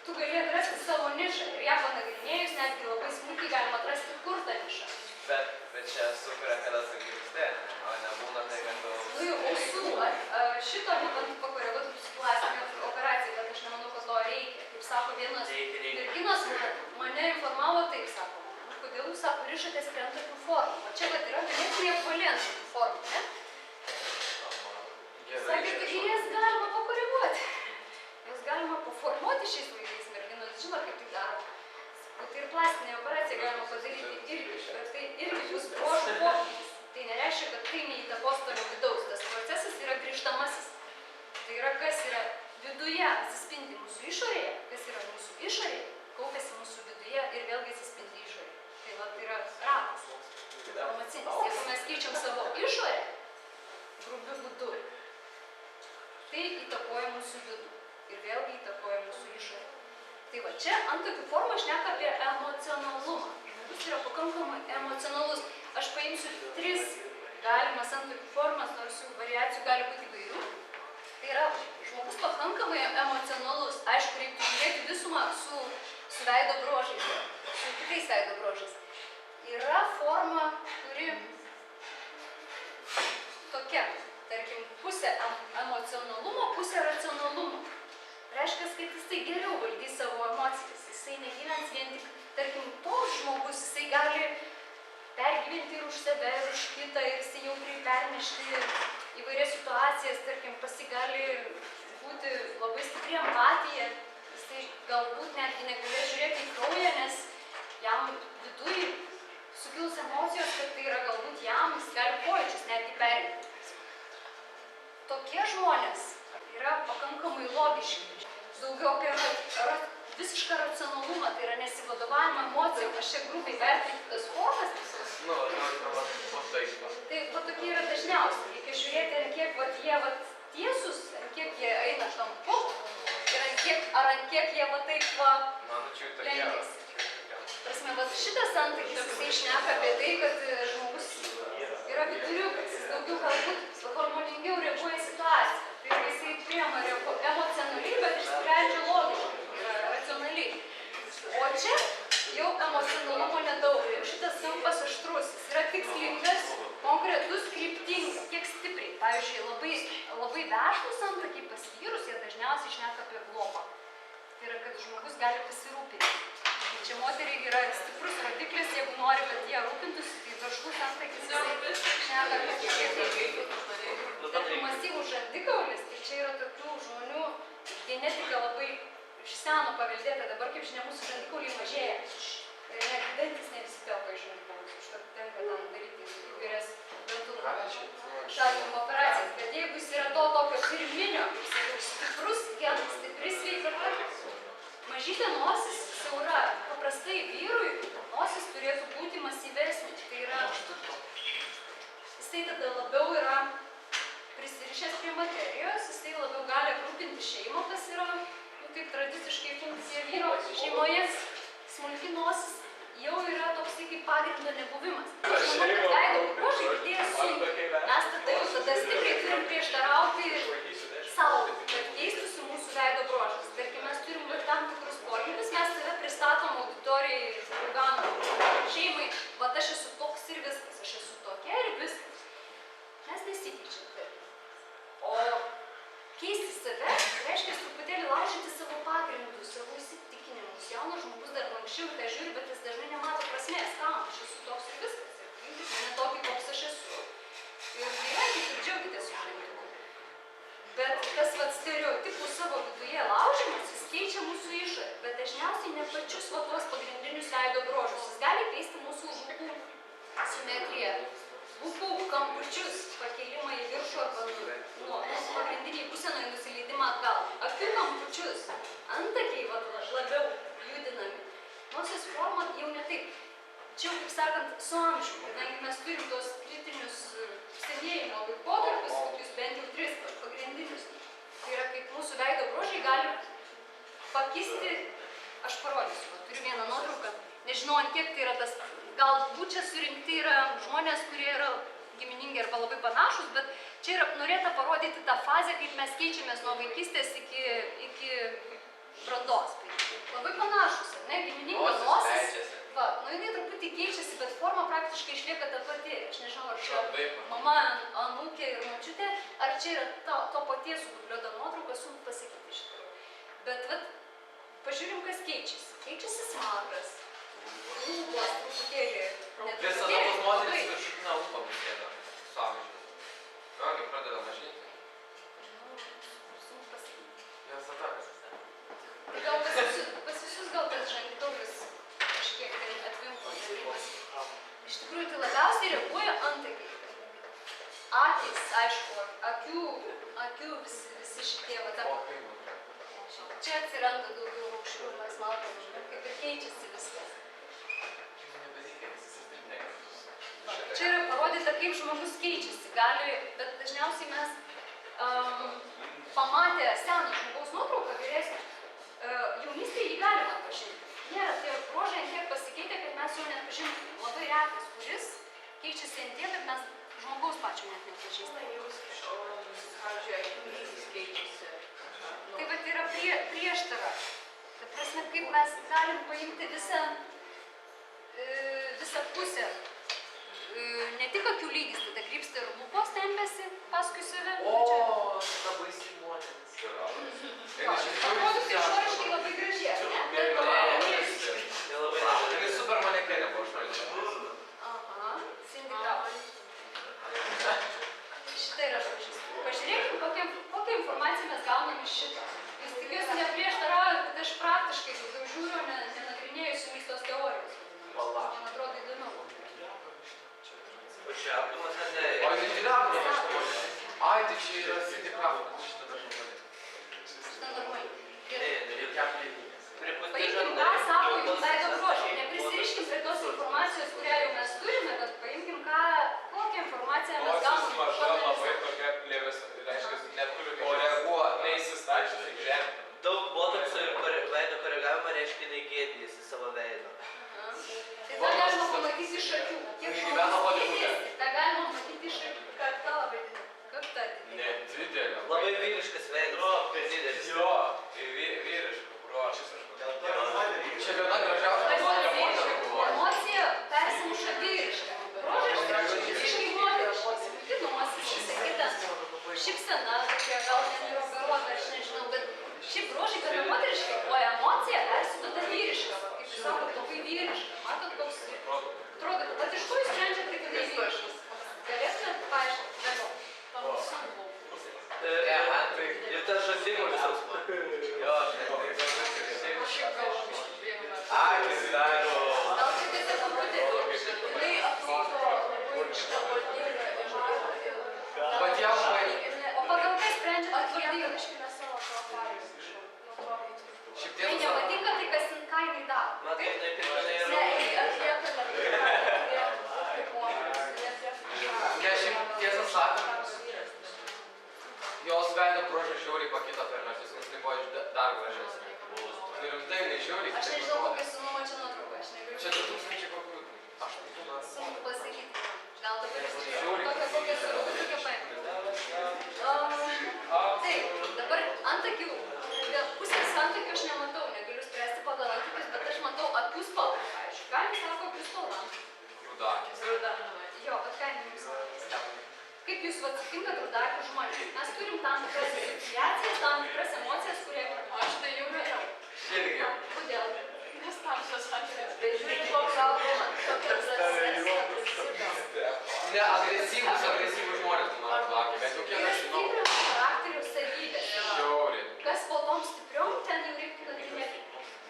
tu gali atrasti savo nišą ir ją panagrinėjus, netgi labai smulkiai galima atrasti, kur ta niša. Bet čia sukuria, kada tu girsti, o nebūna tai, kad tu... Nu jau ausų, šito nebandau pakoreguoti su plastinė operacija, bet aš nemanau, kad to reikia. Kaip sako vienas merginas, mane informavo taip, sako, kodėl jūs, sako, rišatės prie tokių formų. O čia vat yra ganėtinai apvali ant tokių formų, ne? Sakė, kad jas galima pakoreguoti. Jas galima paformuoti šiais laikais, merginos žino, kaip tai daro. Tai ir plastinė operacija galima padaryti irgi, bet tai irgi bus bruožų pokytis. Tai nereiškia, kad tai neįtakos toliau vidaus. Tas procesas yra grįžtamasis. Tai yra, kas yra viduje atsispindi mūsų išorėje, kas yra mūsų išorėje, kaupiasi mūsų viduje ir vėlgi atsispindi išorėje. Tai va, tai yra ratas. Informacinis. Jeigu mes keičiam savo išorę, grubiu būdu, tai įtakoja mūsų vidų ir vėlgi įtakoja mūsų išorę. Tai va, čia ant tokių formų aš šneka apie emocionalumą. Žmogus yra pakankamai emocionalus. Aš paimsiu 3 galimas ant tokių formas, nors jų variacijų gali būti įvairių. Tai yra žmogus pakankamai emocionalus. Aišku, reiktų žiūrėti visumą su veido bruožais, su kitais veido bruožais. Yra forma, kuri tokia, tarkim, pusė emocionalumo, pusė racionalumo. Reiškia, kad jisai geriau valdys savo emocijas. Jisai negyvens vien tik, tarkim, toks žmogus, jisai gali pergyventi ir už save, ir už kitą, ir jisai jautriai pernešti įvairias situacijas, tarkim, gali būti labai stipri empatija. Jisai galbūt netgi negalės žiūrėti į kraują, nes jam viduj sukils emocijos, kad tai yra galbūt jam, jis gali pojūčius netgi perimti. Tokie žmonės yra pakankamai logiški. Daugiau apie visiškai visišką racionalumą, tai yra nesivadovavimą emocijom, aš čia grubiai vertinti tas formas. Nu, va taip. Tai va tokie yra dažniausiai. Reikia žiūrėti, ant kiek vat, jie vat, tiesus, ant kiek jie eina štampu ir ant kiek jie va taip va lenkiasi. Prasme, vat šitas santykis, jisai šneka apie tai, kad žmogus yra viduriukas, jis daugiau galbūt harmoningiau reaguoja į situaciją. Tai yra jisai priema emocionaliai, bet išsprendžia logiškai, racionaliai. O čia jau emocionalumo nedaug, jau šitas kampas aštrus, jis yra tikslingas, konkretus, kryptingas, kiek stipriai. Pavyzdžiui, labai vešlūs santykiai pas vyrus, jie dažniausiai šneka apie globą. Tai yra, kad žmogus gali pasirūpinti. Čia moteriai yra stiprus rodiklis, jeigu nori, kad jie rūpintųsi, tai vešlus santykis jisai šneka apie kiek. Tarkim, masyvus žandikaulis, tai čia yra tokių žmonių genetika labai iš seno paveldėta, dabar kaip žinia, mūsų žandikauliai mažėja. Ir net dantis ne visi telpa iš žandikaulius, užtat tenka tam daryti įvairias dantų šalinimo operacijas. Bet jeigu jis yra to tokio pirminio, kaip sakau, stiprus genas, stipri sveikata, mažytė nosis siaura, paprastai vyrui nosis turėtų būti masyvesnė. Tai yra, jisai tada labiau yra prisirišęs prie materijos, jisai labiau gali aprūpinti šeimą, kas yra taip tradiciškai funkcija vyro šeimoje. Smulki nosis jau yra toks kaip pagrindo nebuvimas. Aš manau, kad veido bruožai didėja sunkiai. Mes tada stipriai turim prieštarauti savo, kad keistųsi mūsų veido bruožas. Tarkim, mes turim tam tikrus poreikius, mes save pristatom auditorijai, draugam, šeimai, vat aš esu toks ir viskas, aš esu tokia ir viskas. Mes nesikeičiam taip. O keisti save reiškia truputėlį laužyti savo pagrindus, savo įsitikinimus. Jaunas žmogus dar lankščiau į tą žiūri, bet jis dažnai nemato prasmės, kam aš esu toks ir viskas. Ir priimkite mane tokį, koks aš esu. Ir gyvenkite ir džiaugitės su žaidimui. Bet tas vat stereotipų savo viduje laužimas, jis keičia mūsų išorę, bet dažniausiai ne pačius va tuos pagrindinius veido bruožus. Jis gali keisti mūsų lūpų simetriją, lūpų kampučius, pakelimą į viršų arba nuo pagrindiniai pusėnai nusileidimą atgal. Akių kampučius, antakiai labiau judinami. Nosies forma jau ne taip. Čia jau, kaip sakant, su amžiumi, kadangi mes turim tos kritinius senėjimo laikotarpius, tokius bent jau 3 pagrindinius. Tai yra, kaip mūsų veido bruožai gali pakisti, aš parodysiu, turiu vieną nuotrauką, nežinau, ant kiek tai yra tas, galbūt čia surinkti yra žmonės, kurie yra giminingi arba labai panašus, bet čia yra norėta parodyti tą fazę, kaip mes keičiamės nuo vaikystės iki brandos. Labai panašus, ne, gimininga nosis. Va, nu jinai truputį keičiasi, bet forma praktiškai išlieka ta pati. Aš nežinau, ar čia mama, anūkė ir močiutė, ar čia yra to paties sudubliuota nuotrauka, sunku pasakyti iš tikrųjų. Bet vat, pažiūrim, kas keičiasi. Keičiasi smakras, lūpos truputėlį. Visada tos moteris viršutinę lūpą prisėda su amžiumi. Vėlgi pradeda mažinti. Sunku pasakyti. Jos atakas. Tai gal pas visus gal tas žandikaulis kažkiek atvinko. Iš tikrųjų, tai labiausiai reaguoja antakiai. Akys, aišku, akių visi šitie va. Čia atsiranda daugiau raukšlių, mes matom, kaip ir keičiasi viskas. Čia yra parodyta, kaip žmogus keičiasi. Gali, bet dažniausiai mes pamatę seną žmogaus nuotrauką vyresnį, jaunystėje jį galima atpažinti. Nėra tie bruožai ant tiek pasikeitę, kad mes jau neatpažintume. Labai retas, kuris keičiasi ant tiek, kad mes žmogaus pačio net neatpažįstame. Pavyzdžiui, akių lygis keičiasi. Tai vat yra prieštara. Ta prasme, kaip mes galim paimti visą pusę. Ne tik akių lygis, tada krypsta ir lūpos tempiasi paskui save. O, ta baisi moteris. Atrodytų išoriškai labai gražiai, ne? Tai super manekenė po 8. Aha, Cindy Crawford. Šitą ir aš pažįstu. Pažiūrėkim, kokią informaciją mes gaunam iš šito. Jūs tikiuosi neprieštaraujat, bet aš praktiškai daugiau žiūriu, nenagrinėjusiu mistos teorijos. Man atrodo įdomiau. O čia apdumas ne? O ventiliatorius. Ai, tai čia yra Cindy Crawford. Šitą dažnai matyti. Šitą normaliai. Reikia aplinkinės. Prie gėdijasi savo veido. Tai tą galima pamatyti iš akių. Kiek žmogus gėdijasi, tą galima matyti iš akių. Kakta labai didelė. Kakta didelė. Ne, didelė. Labai vyriškas veidas. Didelis. Jo, vyriška, bruožas. Čia viena gražiausia emocija moterų buvo. Emocija persimuša vyrišką. Bruožas visiškai moteriškas. Kutinumas, visa kita. Šypsena, tokia gal ten ir operuota, aš nežinau, bet šiaip bruožai gana moteriškai, o emocija persiduoda vyriška. Kaip jūs sakot, labai vyriška. Matot, koks atrodo, bet iš ko jūs sprendžiate, kad tai vyriškas? Galėtumėt paaiškinti vėliau? Pamusų buvo. Ir tas žandimulis. Jo, Šiaip gal biškį priėmė. akis daro. Gal čia tiesiog kompiuteris? Jinai atrodo labai išnaudinga ir žodžiu. Bet jau O pagal tai sprendžiate, kad Atlieka vyriška? biškį ne savo to pareigą. Šiaip Tai tiesą sakant, nepatinka tai, kas ką jinai daro. Man tai jinai pirminai Ne, yra. jinai atlieka ne, šiaip tiesą sakant, jos veido bruožai žiauriai pakito per metus, nes tai buvo dar gražesnė. Nu rimtai, jinai žiauriai Aš kitaip nežinau, atrodė. kokią sumą čia nuotrauką, aš negaliu. Čia 2000 kokių 8 metų. Sunku pasakyti. Gal dabar Žiauriai. tokia kokia suraudu, tokia paėmė. Taip, dabar antakių. Pusės antakių aš nematau, negaliu spręsti pagal antakius, bet aš matau akių spalvą, pavyzdžiui. Ką jums sako akių spalva? Rudakis. Jo, bet ką jums sako? Kaip jūs atsitinkat rudakių žmonės? Mes turim tam tikras asociacijas, tam tikras emocijas, kurie... Aš tai jau vėliau. Irgi. Kodėl? Nes tam šios atvejas. Bet žiūrint, koks galvoma, tokia Ne, agresyvus žmonės, man atrodo, bet jau kiek yra aš žinau. stiprios charakterio savybės. Žiauriai. Kas po tom stipriom, ten jau reiktų nagrinėti.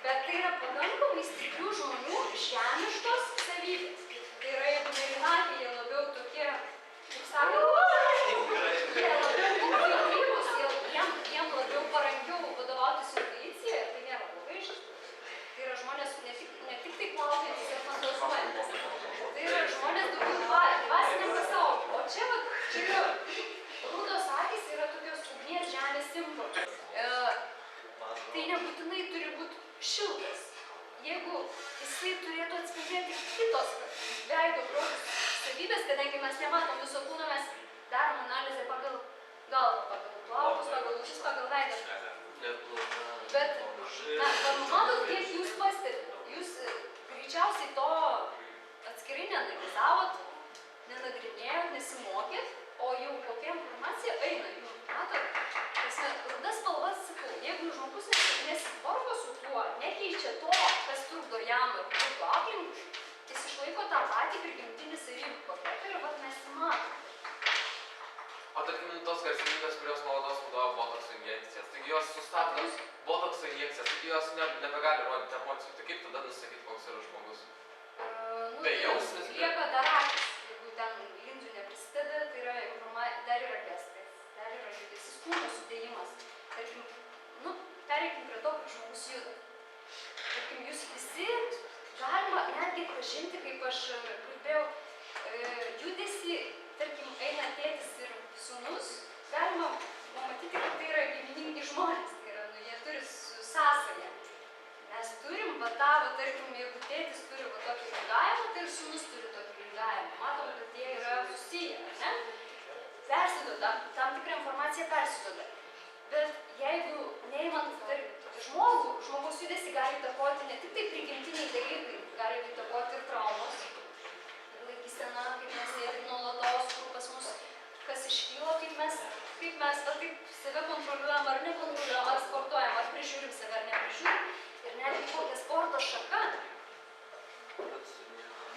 Bet tai yra pakankamai stiprių žmonių žemiškos savybės. Tai yra, jeigu mėlynakė, jie labiau tokie, kaip sakant, jie labiau intuityvūs, jiem labiau parankiau vadovautis intuicija, ir tai nėra blogai iš tikrųjų. Tai yra žmonės ne tik tai plaukiantys ir fantazuojantis. Tai yra žmonės daugiau dvasiniam pasauliu. O čia yra rudos akys, yra tokios ugnies žemės simbolis. Tai nebūtinai turi būti šiltas. Jeigu jisai turėtų atspindėti kitos veido bruožų savybės, kadangi mes nematom viso kūno, mes darom analizę pagal galvą, pagal plaukus, pagal lūšis, pagal veidą. Bet, matot, kiek jūs pastebite, jūs greičiausiai to atskirai neanalizavot, nenagrinėjot, nesimokėt, o jau kokia informacija eina jums. Matot, ruda spalva, sakau, jeigu žmogus nesitvarko su tuo, nekeičia to, kas trukdo jam ir trukdo aplink, jis išlaiko tą patį prigimtinį savybių paketą ir vat mes matom. O tarkim, tos garsenybės, kurios nuolatos naudoja botokso injekcijas, taigi jos sustabdo botokso injekcijas, taigi jos nebegali rodyti emocijų. Tai kaip tada nusakyti, koks yra žmogus? Bejausmis, Lieka dar akis, jeigu ten linzių neprisideda, tai yra dar yra gestas, dar yra judesys, kūno sudėjimas. Tarkim, pereikim prie to, kaip žmogus juda. Tarkim, jūs visi galima netgi pažinti, kaip aš kalbėjau, judesį, tarkim, eina tėtis ir sūnus, galima pamatyti, kad tai yra giminingi žmonės, tai yra, jie turi sąsają. Mes turim tarkim, jeigu tėtis turi tokį lingavimą, tai ir sūnus turi tokį lingavimą. Matom, kad jie yra susiję, ne? Persiduoda, tam tikrą informaciją persiduoda. Bet jeigu neimant žmogaus judesį gali įtakoti ne tik tai prigimtiniai dalykai, gali įtakoti ir traumos. Laikysena, kaip mes sėdim nuolatos, kur pas mus kas iškyla, kaip mes taip save kontroliuojam ar nekontroliuojam, ar sportuojam, ar prižiūrim save ar neprižiūrim. Ir netgi kokią sporto šaką,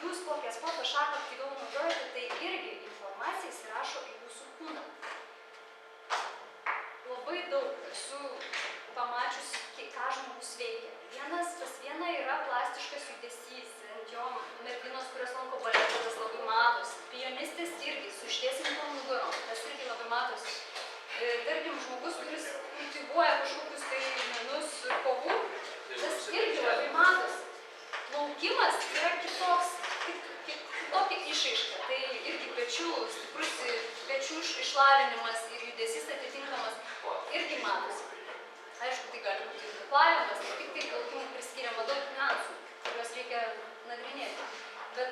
jūs kokią sporto šaką aktyviau naudojate, tai irgi informacija įsirašo į jūsų kūną. Labai daug esu pamačiusi, ką žmogus veikia. Pas vieną yra plastiškas judesys, ant jo merginos, kurios lanko baletą, tas labai matosi. Pianistės irgi su ištiesintom nugarom, tas irgi labai matosi. Tarkim, žmogus, kuris kultivuoja kažkokius tai menus kovų, tas irgi labai matosi. Laukimas yra kitokia išraiška. Tai irgi stiprus pečių išlavinimas ir judesys atitinkamas irgi matosi. Aišku, tai gali būti irklavimas, ne tik tai plaukimui priskiriama daug niuansų, kuriuos reikia nagrinėti. Bet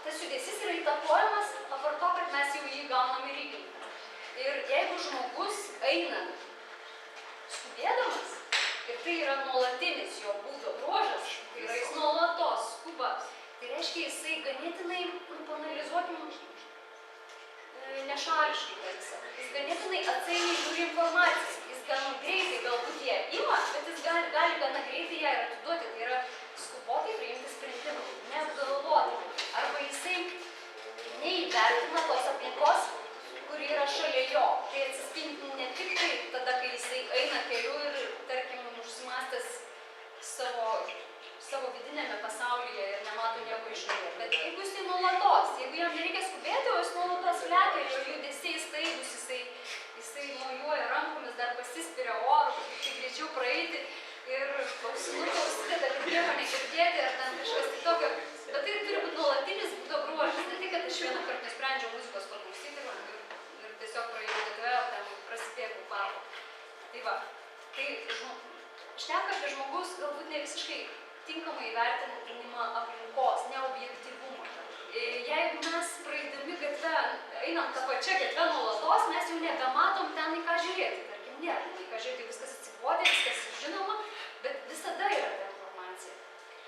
tas judesys yra įtakojamas apart to, kad mes jau jį gaunam į lyginimą. Ir jeigu žmogus eina skubėdamas, ir tai yra nuolatinis jo būdo bruožas, tai yra jis nuolatos skuba, tai reiškia jisai ganėtinai, panalizuokim, nešališkai tą visą. Jis ganėtinai atsainiai žiūri informaciją. Jis gana greitai galbūt ją ima, bet jis gali gana greitai ją ir atiduoti. Tai yra skubotai priimti sprendimą, neapgalvoti. Arba jisai neįvertina tos aplinkos, kuri yra šalia jo. Tai atsispindi ne tik tai tada, kai jisai eina keliu ir, tarkim, užsimastęs savo vidinėme pasaulyje ir nemato nieko išorėje. Bet jeigu jisai nuolatos, jeigu jam nereikia skubėti, o jis nuolatos lekia, jo judesiai staigus, jisai mojuoja rankomis, dar pasispiria oru, tai greičiau praeiti ir ausinuko užsideda, kad nieko negirdėti ar ten kažkas tai tokio. Bet tai turi būti nuolatinis būdo bruožas. Ne tai, kad aš vieną kartą nusprendžiau muzikos paklausyti ir tiesiog praėjau gatve, ten prasibėgau parko. Tai va, tai šneka apie žmogus galbūt ne visiškai tinkamai įvertinimą aplinkos, neobjektyvumą. Jeigu mes praeidami gatve, einam tą pačią gatvę nuolatos, mes jau nebematom ten į ką žiūrėti. Tarkim, nėra į ką žiūrėti, viskas atsibuodė, viskas žinoma, bet visada yra ta informacija,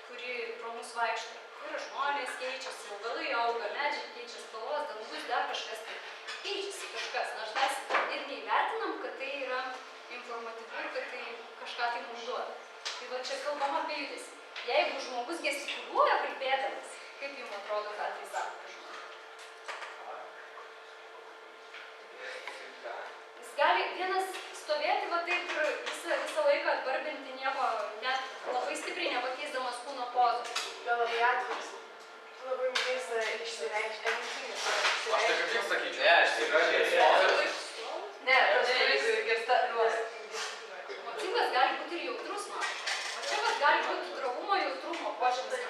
kuri pro mus vaikšto. Ir žmonės keičiasi, augalai auga, medžiai keičiasi, spalvos, dangus, dar kažkas tai keičiasi kažkas. Nors mes ir neįvertinam, kad tai yra informatyvu ir kad tai kažką tai mums duoda. Tai va čia kalbam apie judesį. Jeigu žmogus gestikuliuoja kalbėdamas, kaip jums atrodo, ką tai sako? Jis gali vienas stovėti va taip ir visą laiką atbarbinti nieko, net labai stipriai nepakeisdamas kūno pozų. Gal labai atviras. Labai mėgsta išsireikšti emocinis. Aš tai kaip jums sakyčiau. Ne, aš tikrai Ne, tas turi gersta nuosta. Emocingas gali būti ir jautrus, man. O čia vat gali būti drovumo, jautrumo požymis.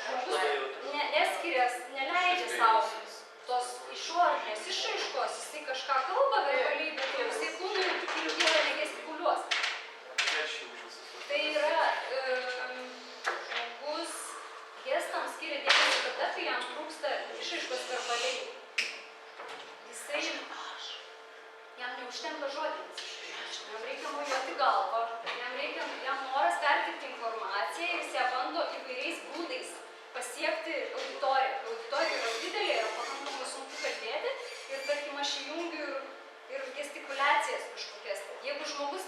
Žmogus neskiria, neleidžia savo tos išorinės išraiškos, jisai kažką kalba verbaliai, bet jau jisai kūnui ir negestikuliuos. Tai yra žmogus gestams skiria dėmesį tada, kai jam trūksta išraiškos verbaliai. Jam neužtenka žodinis išraiškos, jam reikia mojuoti galvą, jam noras perteikti informaciją ir jis ją bando įvairiais būdais pasiekti auditoriją. Auditorija yra didelė, yra pakankamai sunku kalbėti ir tarkim aš įjungiu ir gestikuliacijas kažkokias. Jeigu žmogus,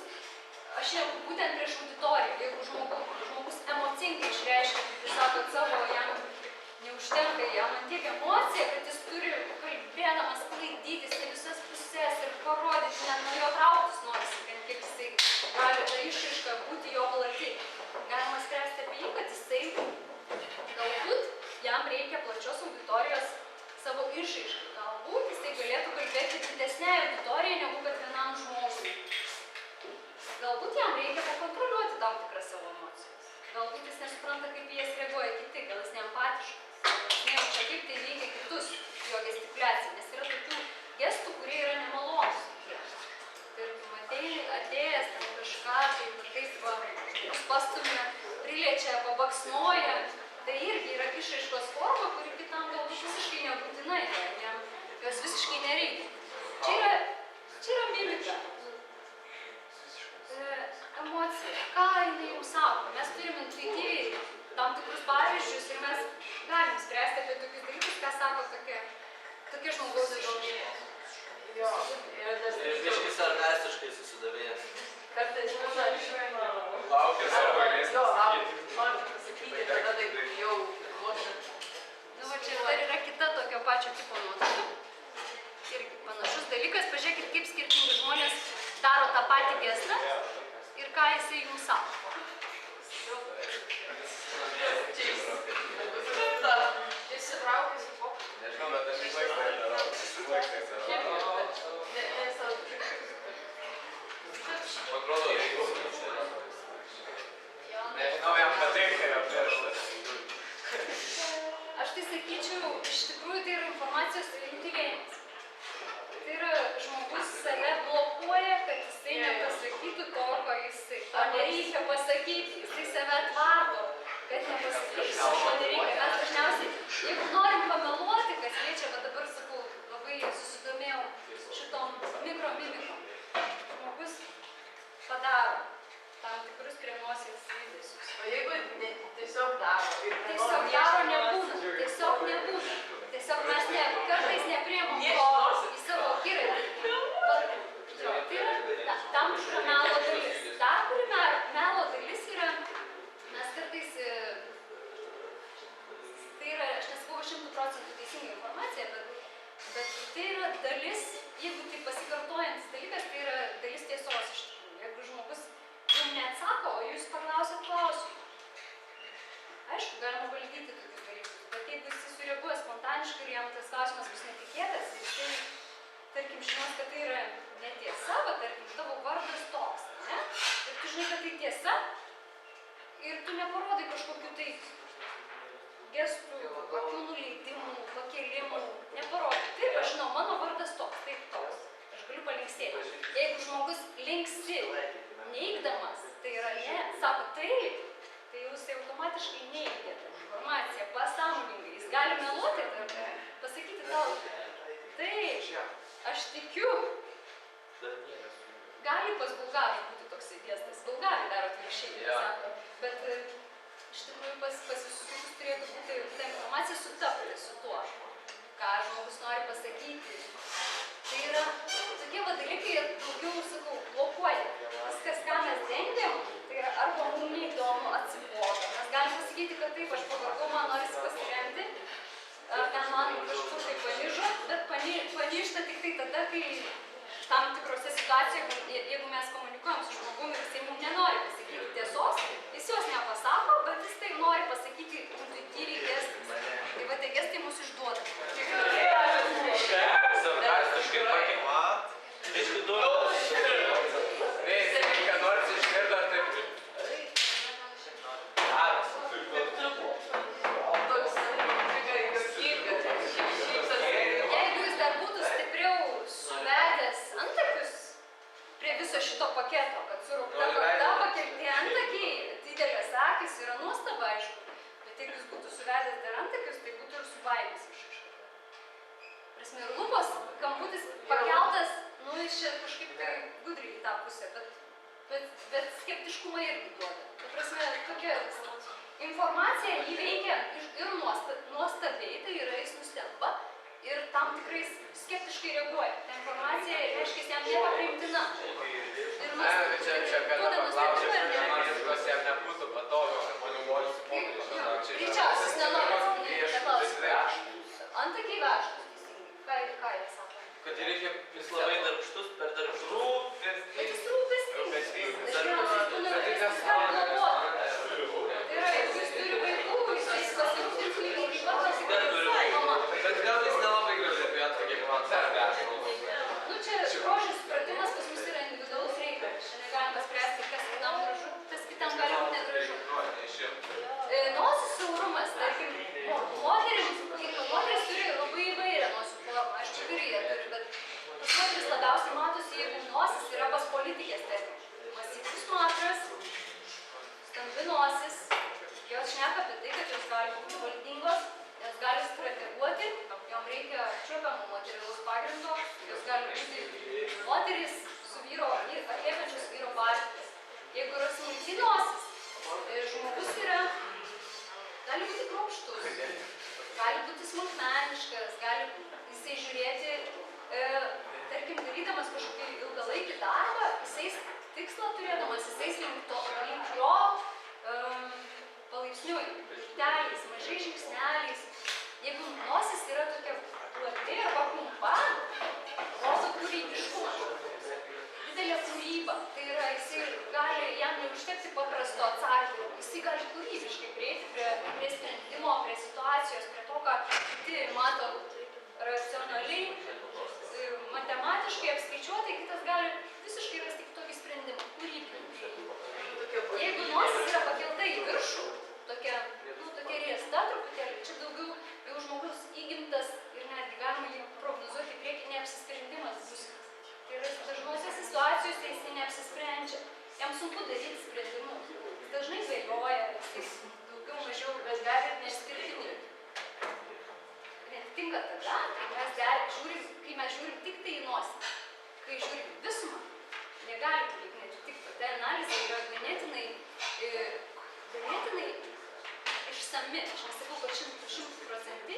aš jau būtent prieš auditoriją, jeigu žmogus emocingai išreiškia, kaip jūs sakot, savo, jam neužtenka, jam tiek emocija, kad jis turi kalbėdamas klaidytis į visas pusės ir parodyti, net nuo jo trauktis norisi, kiek jisai gali tą išraišką būti jo plati. Galima spręsti apie jį, kad jisai galbūt jam reikia plačios auditorijos savo išraiškai. Galbūt jisai galėtų kalbėti didesnei auditorijai negu kad vienam žmogui. Galbūt jam reikia pakontroliuoti tam tikras savo emocijas. Galbūt jis nesupranta, kaip jas reaguoja kiti, gal jis neempatiškas. Nejaučia, kaip tai veikia kitus jo gestikuliaciją, nes yra tokių gestų, kurie yra nemalonūs. Tarkim, atėjęs ten kažką, tai taip va, pastumia, priliečia, pabaksnoja, tai irgi yra išraiškos forma, kuri kitam galbūt visiškai nebūtina, jam jos visiškai nereikia. Čia yra mimika. Emocija. Ką jinai jums sako? Mes turime intuityviai tam tikrus pavyzdžius ir mes galim spręsti apie tokius dalykus, ką sako tokie žmogaus įdomybė. Jo, yra tas... Biškai sarkastiškai susidavėjęs. Kartais būna išvaina... Laukia savo eilės. Jo, noriu pasakyti, tada taip jau lošia. Nu, va čia dar yra kita tokio pačio tipo nuotrauka. Irgi panašus dalykas. Pažiūrėkit, kaip skirtingi žmonės daro tą patį gestą ir ką jisai jums sako. Išsitraukęs į pokalbį. Nežinau, bet aš išlaiktai darau. Atrodo, nežinau, jam patinka jo pirštas. Aš tai sakyčiau, iš tikrųjų tai yra informacijos nutylėjimas. Tai yra žmogus save blokuoja, kad jisai nepasakytų to, ko jisai, ar Kažko nereikia. Mes dažniausiai, jeigu norim pameluoti, kas liečia, va dabar sakau, labai susidomėjau šitom mikromimikom. Žmogus padaro tam tikrus kremosios judesius. O jeigu tiesiog daro ir Tiesiog daro nebūna. Tiesiog nebūna. Tiesiog mes kartais nepriemam to į savo akiratį. Tai yra tam tikra melo dalis. Dar kuri melo dalis yra, mes kartais, tai yra, aš nesakau 100% teisinga informacija, bet tai yra dalis, jeigu tai pasikartojantis dalykas, tai yra dalis tiesos iš tikrųjų. Jeigu žmogus jums neatsako, o jūs paklausot klausimą. Aišku, galima valdyti tokius dalykus, bet jeigu jis sureaguoja spontaniškai ir jam tas klausimas bus netikėtas, jisai, tarkim, žinos, kad tai yra netiesa, bet tarkim, tavo vardas toks, ne? Ir tu žinai, kad tai tiesa ir tu neparodai kažkokių tai gestų, akių nuleidimų, pakelimų, neparodai. Taip, aš žinau, mano vardas toks, taip toks. Aš galiu palinksėti. Jeigu žmogus linksi neigdamas, tai yra ne, sako taip, tai jūs automatiškai neigia tą informaciją pasąmoningai. Jis gali meluoti, pasakyti tau, taip, aš tikiu. Gali pas bulgarų būti toksai gestas. Bulgarai daro atvirkščiai, sako. Bet iš tikrųjų pas visus kitus turėtų būti ta informacija sutapti su tuo, ką žmogus nori pasakyti. Tai yra tokie dalykai, daugiau, sakau, blokuoja. Viskas, ką mes dengiam, tai yra arba mums neįdomu, atsibodo. Mes galim pasakyti, kad taip, aš pavargau, man norisi pasiremti, ten man kažkur tai panižo, bet panižta tik tai tada, kai tam tikrose situacijose, jeigu mes komunikuojam su žmogumi ir jisai mums nenori pasakyti tiesos, jis jos nepasako, bet jis tai nori pasakyti intuityviai gestais. Tai va, tie gestai mus išduoda. Sarkastiškai pakimat. Diskutuoju. Neįsikai, kad nors išgirdo, ar taip. Daras. toks juokingas, šypsas. Jeigu jis dar būtų stipriau suvedęs antakius prie viso šito paketo, kad suraukta kakta, pakelti antakiai, didelės akys yra nuostaba, aišku. Bet jeigu jis būtų suvedęs dar antakius, tai būtų ir subaimės išaiškata. Prasme, ir lūpos kamputis pakeltas, nu jis čia kažkaip tai gudriai į tą pusę, bet skeptiškumą irgi duoda. Tai prasme, tokia informacija jį veikia ir nuostabiai, tai yra jis nustemba ir tam tikrais skeptiškai reaguoja. Ta informacija, reiškia, jam nepapriimtina. Čia kada paklausė, kad jam nebūtų patogu, kad mano buvo sumokytas. Greičiausiai, jis nenori neklausyti. Antakiai vežtus, teisingai. Ką jie sako? Kad reikia Jis labai darbštus, per darbštus. Bet jis rūpestingas. Dažniausiai jis gali galvoti. Tai yra, jeigu jis turi vaikų, jis pasirūpins lygiai taip pat pasirūpins mama. Bet gal jis nelabai gražiai apie antakį, kaip man sarkastiškai. Nu čia grožio supratimas pas mus yra individualus reikalas. Čia negalima spręsti, kas kitam gražu, kas kitam gali būti negražu. Nosis siaurumas, tarkim, moteris turi labai įvairią nosių formą. Aišku, vyrai jie turi, bet pas moteris labiausiai matosi, jeigu nosis yra pas politikės, tarkim. Masyvus matras, stambi nosis, jos šneka apie tai, kad jos gali būti valdingos, jos gali strateguoti, jom reikia apčiuopiamo materialaus pagrindo, jos gali būti moteris su vyro, atliekančios vyro pareigas. Jeigu yra smulki nosis, žmogus gali būti kruopštus, gali būti smulkmeniškas, gali jisai žiūrėti, tarkim, darydamas kažkokį ilgalaikį darbą, jisai tikslą turėdamas, jisai link jo palaipsniui, žingsneliais, mažais žingsneliais. Jeigu nosis yra tokia plati arba kumpa, rodo kūrybiškumą. Didelė kūryba, tai yra, jisai gali, jam neužtekti paprasto atsakymo, jisai gali kūrybiškai prieiti prie sprendimo, prie situacijos, prie to, ką kiti mato racionaliai, matematiškai apskaičiuotai, kitas gali visiškai rasti kitokį sprendimą, kūrybinį. Jeigu nosis yra pakelta į viršų, tokia riesta truputėlį, čia daugiau tada, kai mes žiūrim tik tai į nosį. Kai žiūrim visumą, negali būti neatitikti. Ta analizė yra ganėtinai išsami. Aš nesakau, kad 100%,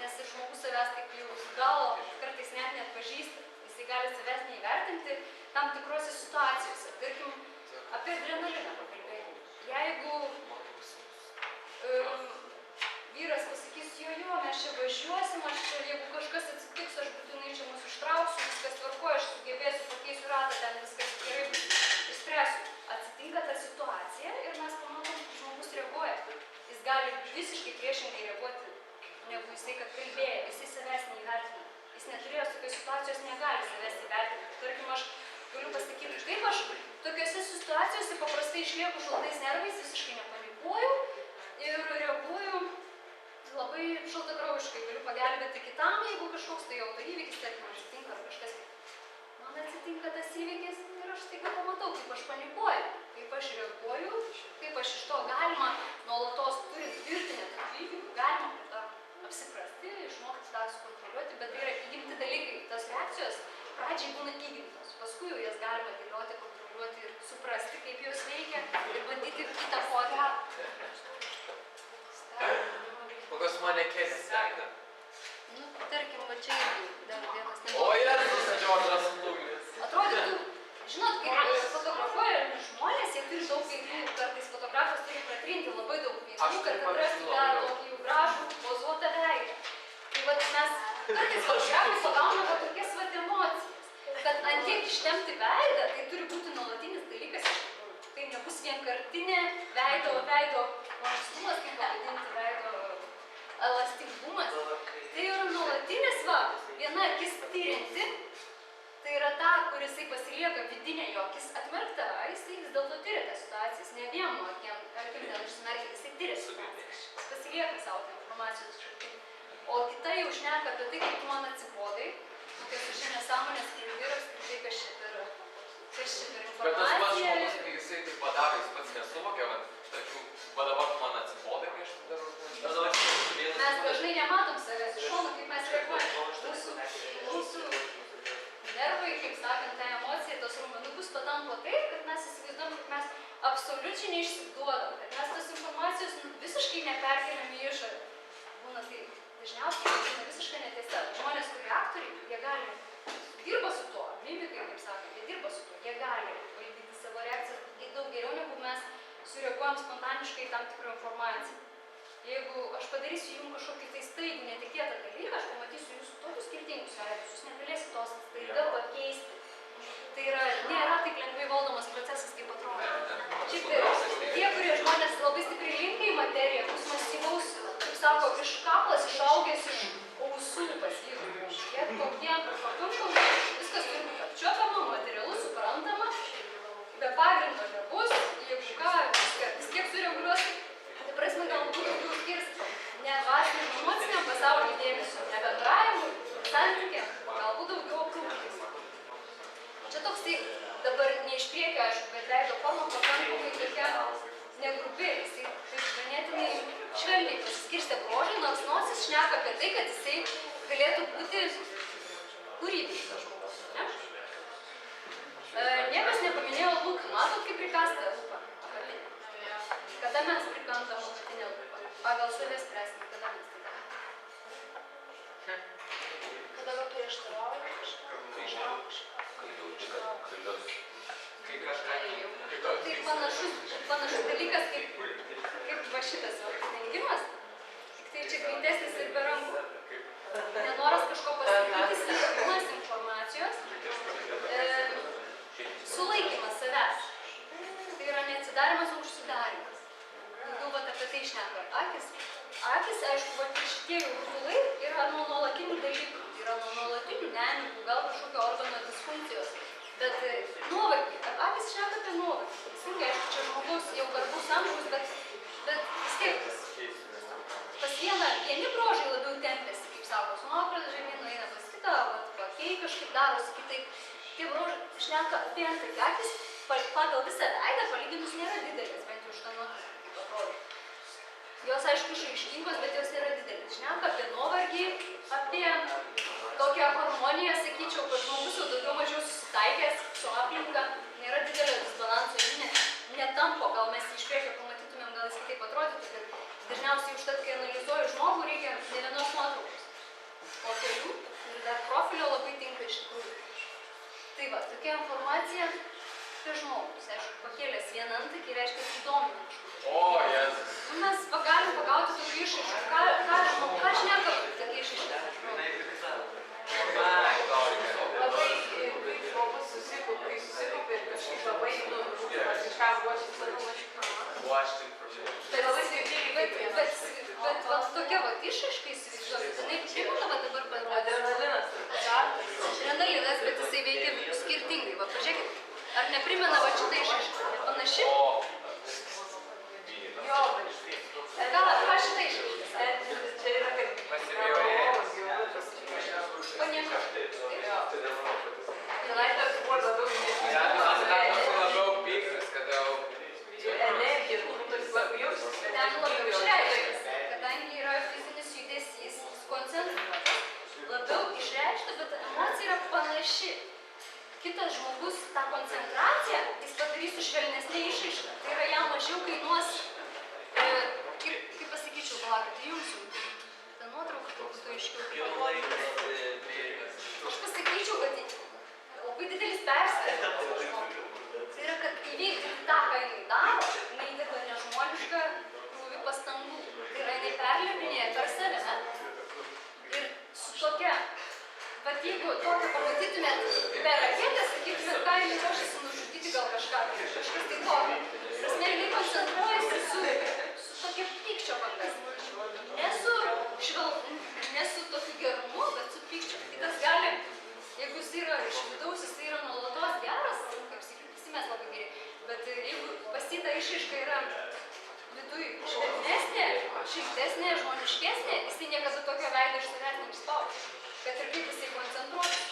nes ir žmogus savęs taip jau su galo kartais net neatpažįsta. Jisai gali savęs neįvertinti tam tikrose situacijose. Tarkim, apie adrenaliną pakalbėjau. Jeigu vyras pasakys, jo, mes čia važiuosim, jeigu kažkas atsitiks, aš būtinai čia mus ištrauksiu, viskas tvarkoja, aš sugebėsiu, pakeisiu ratą, ten viskas gerai išspręsiu. Atsitinka ta situacija ir mes pamatom, kaip žmogus reaguoja. Jis gali visiškai priešingai reaguoti, negu jisai, kad kalbėjo, jisai savęs neįvertina. Jis neturėjo tokios situacijos, negali savęs įvertinti. Tarkim, aš galiu pasakyti, kaip aš tokiose situacijose paprastai išlieku šaltais nervais, visiškai nepanikuoju ir reaguoju labai šaltakraujiškai. Galiu pagelbėti kitam, jeigu kažkoks tai autoįvykis, tarkim, atsitinka ar kažkas. Man atsitinka tas įvykis ir aš staiga pamatau, kaip aš panikuoju, kaip aš reaguoju, kaip aš iš to galima nuolatos turint virtinę tokių įvykių, galima apsiprasti, išmokti tą sukontroliuoti, bet tai yra įgimti dalykai. Tas reakcijos pradžiai būna įgimtos, paskui jau jas galima dėlioti, kontroliuoti ir suprasti, kaip jos veikia ir bandyti įtakoti. Kokios manekės veikia? Nu, tarkim, va čia irgi dar vienas O, Jėzus, Džordžas Lūgis. Atrodytų, žinot, kai fotografuoja žmonės, jie turi daug veiklų, kartais fotografas turi pratrinti labai daug veiklų, kad atrastų dar tokį jų gražų, pozuotą veidą. Tai vat mes kartais fotografai pagauname tokias vat emocijas, kad ant tiek ištempti veidą, tai turi būti nuolatinis dalykas iš tikrųjų. Tai nebus vienkartinė veido lankstumas, kaip pavadinti veido elastingumas. Tai yra nuolatinis viena akis tyrinti. Tai yra ta, kur jisai pasilieka vidinė jo akis atmerkta, jisai vis dėlto tyria tas situacijas, ne vienu akim ten užsimerkia, jisai tyria situacijas. Jis pasilieka savo informacijos šaltinį. O kita jau šneka apie tai, kaip tu man atsibodai, kokias tu šią nesąmonės kalbi ir apskritai, kas čia per informacija. Bet tas pats žmogus, kai jisai tai padaro, jis pats nesuvokė, tarkim, dabar tu man atsibodai, kai aš tai darau. Mes dažnai nematom savęs iš šono, kaip mes reaguojame. Mūsų nervai, kaip sakant, ta emocija, tos raumenukus patampo taip, kad mes įsivaizduojam, kad mes absoliučiai neišsiduodam, kad mes tos informacijos visiškai neperkeliam į išorę. Būna tai dažniausiai būna visiškai netiesa. Žmonės, kurie aktoriai, jie gali, dirba su tuo, mimikai, kaip sakant, jie dirba su tuo, jie gali valdyti savo reakcijas daug geriau, negu mes sureaguojam spontaniškai į tam tikrą informaciją. Jeigu aš padarysiu jums kažkokį tai staigų netikėtą dalyką, aš pamatysiu jūsų tokius skirtingus veidus, jūs negalėsite tos staiga pakeisti. Tai nėra taip lengvai valdomas procesas, kaip atrodo. Šiaip tai tie, kurie žmonės labai stipriai linkia į materiją, bus masyvaus, kaip sako, iš kaklas išaugęs iš ausų pasivų. Jie tokie pakankamai, viskas turi būti apčiuopiama, materialu, suprantama, be pagrindo nebus, jeigu ką, vis tiek sureguliuos. Tai prasme, galbūt daugiau skirsti ne dvasiniam, emociniam pasaulio dėmesio, ne bendravimui, santykiam, galbūt daugiau aprūpintis. Čia toks tai dabar ne iš priekio, aišku, bet veido forma pakankamai tokia negrubi. Jisai taip ganėtinai švelniai pasiskirstė bruožai, nors nosis šneka apie tai, kad jisai galėtų būti kūrybiškas žmogus. Ne? Niekas nepaminėjo lūpų. Matot, kaip prikasta lūpa? Kada mes prikantam aukštinę lūpą? Pagal save spręsime, kada mes tai darome. Kada prieštarauja kažką? Tai panašus dalykas, kaip va šitas stengimas, tik tai čia greitesnis ir be rankų. Nenoras kažko pasakyti, slėpimas informacijos, sulaikymas savęs. Tai yra neatsidarimas, o užsidarimas. Daugiau vat apie tai šneka. Akis, aišku, vat šitie jau rutulai yra nuo nuolatinių dalykų, yra nuo nuolatinių nemigų, gal kažkokio organo disfunkcijos. Bet nuovargį, akis šneka apie nuovargį. Teisingai, aišku, čia žmogus jau garbus amžiaus, bet vis tiek pas vieni bruožai labiau tempiasi, kaip sako, sumokras žemyn, eina pas kitą, pakiai kažkaip darosi kitaip. Tie bruožai šneka apie tai, akis pagal visą veidą palyginus nėra didelis, bent jau iš to nuotraukos, kaip atrodo. Jos aišku išraiškingos, bet jos yra didelės. Šneka apie nuovargį, apie tokią harmoniją, sakyčiau, kad žmogus jau daugiau mažiau susitaikęs su aplinka, nėra didelio disbalanso, ji netampo, gal mes iš priekio pamatytumėm, gal jis kitaip atrodytų, bet dažniausiai užtat, kai analizuoju žmogų, reikia ne vienos nuotraukos, o kelių ir dar profilio labai tinka iš tikrųjų. Tai va, tokia informacija apie žmogus, aišku, pakėlęs vieną antakį, reiškia sudomina kažkokį. O, Jėzus. Mes galim pagauti tokių išraiškų. Ką šneka tokia išraiška? Labai, kai žmogus susikaupia ir kažkaip labai, kažką ruošiasi. Tai labai sėkmingai. Bet tokia va išraiška įsivaizduoju, jinai primena va dabar parodė. Adrenalinas. Adrenalinas, bet jisai veikia skirtingai. Va, pažiūrėkit, ar neprimena va šitą išraišką? Nepanaši? Jo, Ką šitą išraišką? čia yra kaip Panieka. Tenai tas buvo labiau Labiau pyktis, kada jau... energija, toks labiau jausis. Ten labiau išreikštas, kadangi yra fizinis judesys, koncentruotas, labiau išreikšta, bet emocija yra panaši. Kitas žmogus tą koncentraciją, jis padarys su švelnesnė išraiška. Tai yra jam mažiau kainuos, kaip pasakyčiau, palaukit, jums tą nuotrauką, kad būtų aiškiau. Aš pasakyčiau, kad labai didelis perspėjimas už žmogų. Tai yra, kad įvykdyti tą, ką jinai daro, jinai įdeda nežmonišką krūvį pastangų. Tai yra, jinai perliepinėja per save ir su tokia, bet jeigu tokią pamatytumėt per raketę, sakytumėt, ką jinai ruošiasi nužudyti gal kažką, kažkas tai tokio. Prasme, jinai koncentruojasi su tokia pykčio bangas. Ne su tokiu gerumu, bet su pykčiu. Tai tas gali, jeigu jis yra iš vidaus, jis yra nuolatos geras, kaip sakyti, visi mes labai geri, bet jeigu pasita išraiška yra viduj švelnesnė, šiltesnė, žmoniškesnė, jisai niekada tokio veido iš savęs neišspaudžia. Kad ir kaip jisai koncentruotis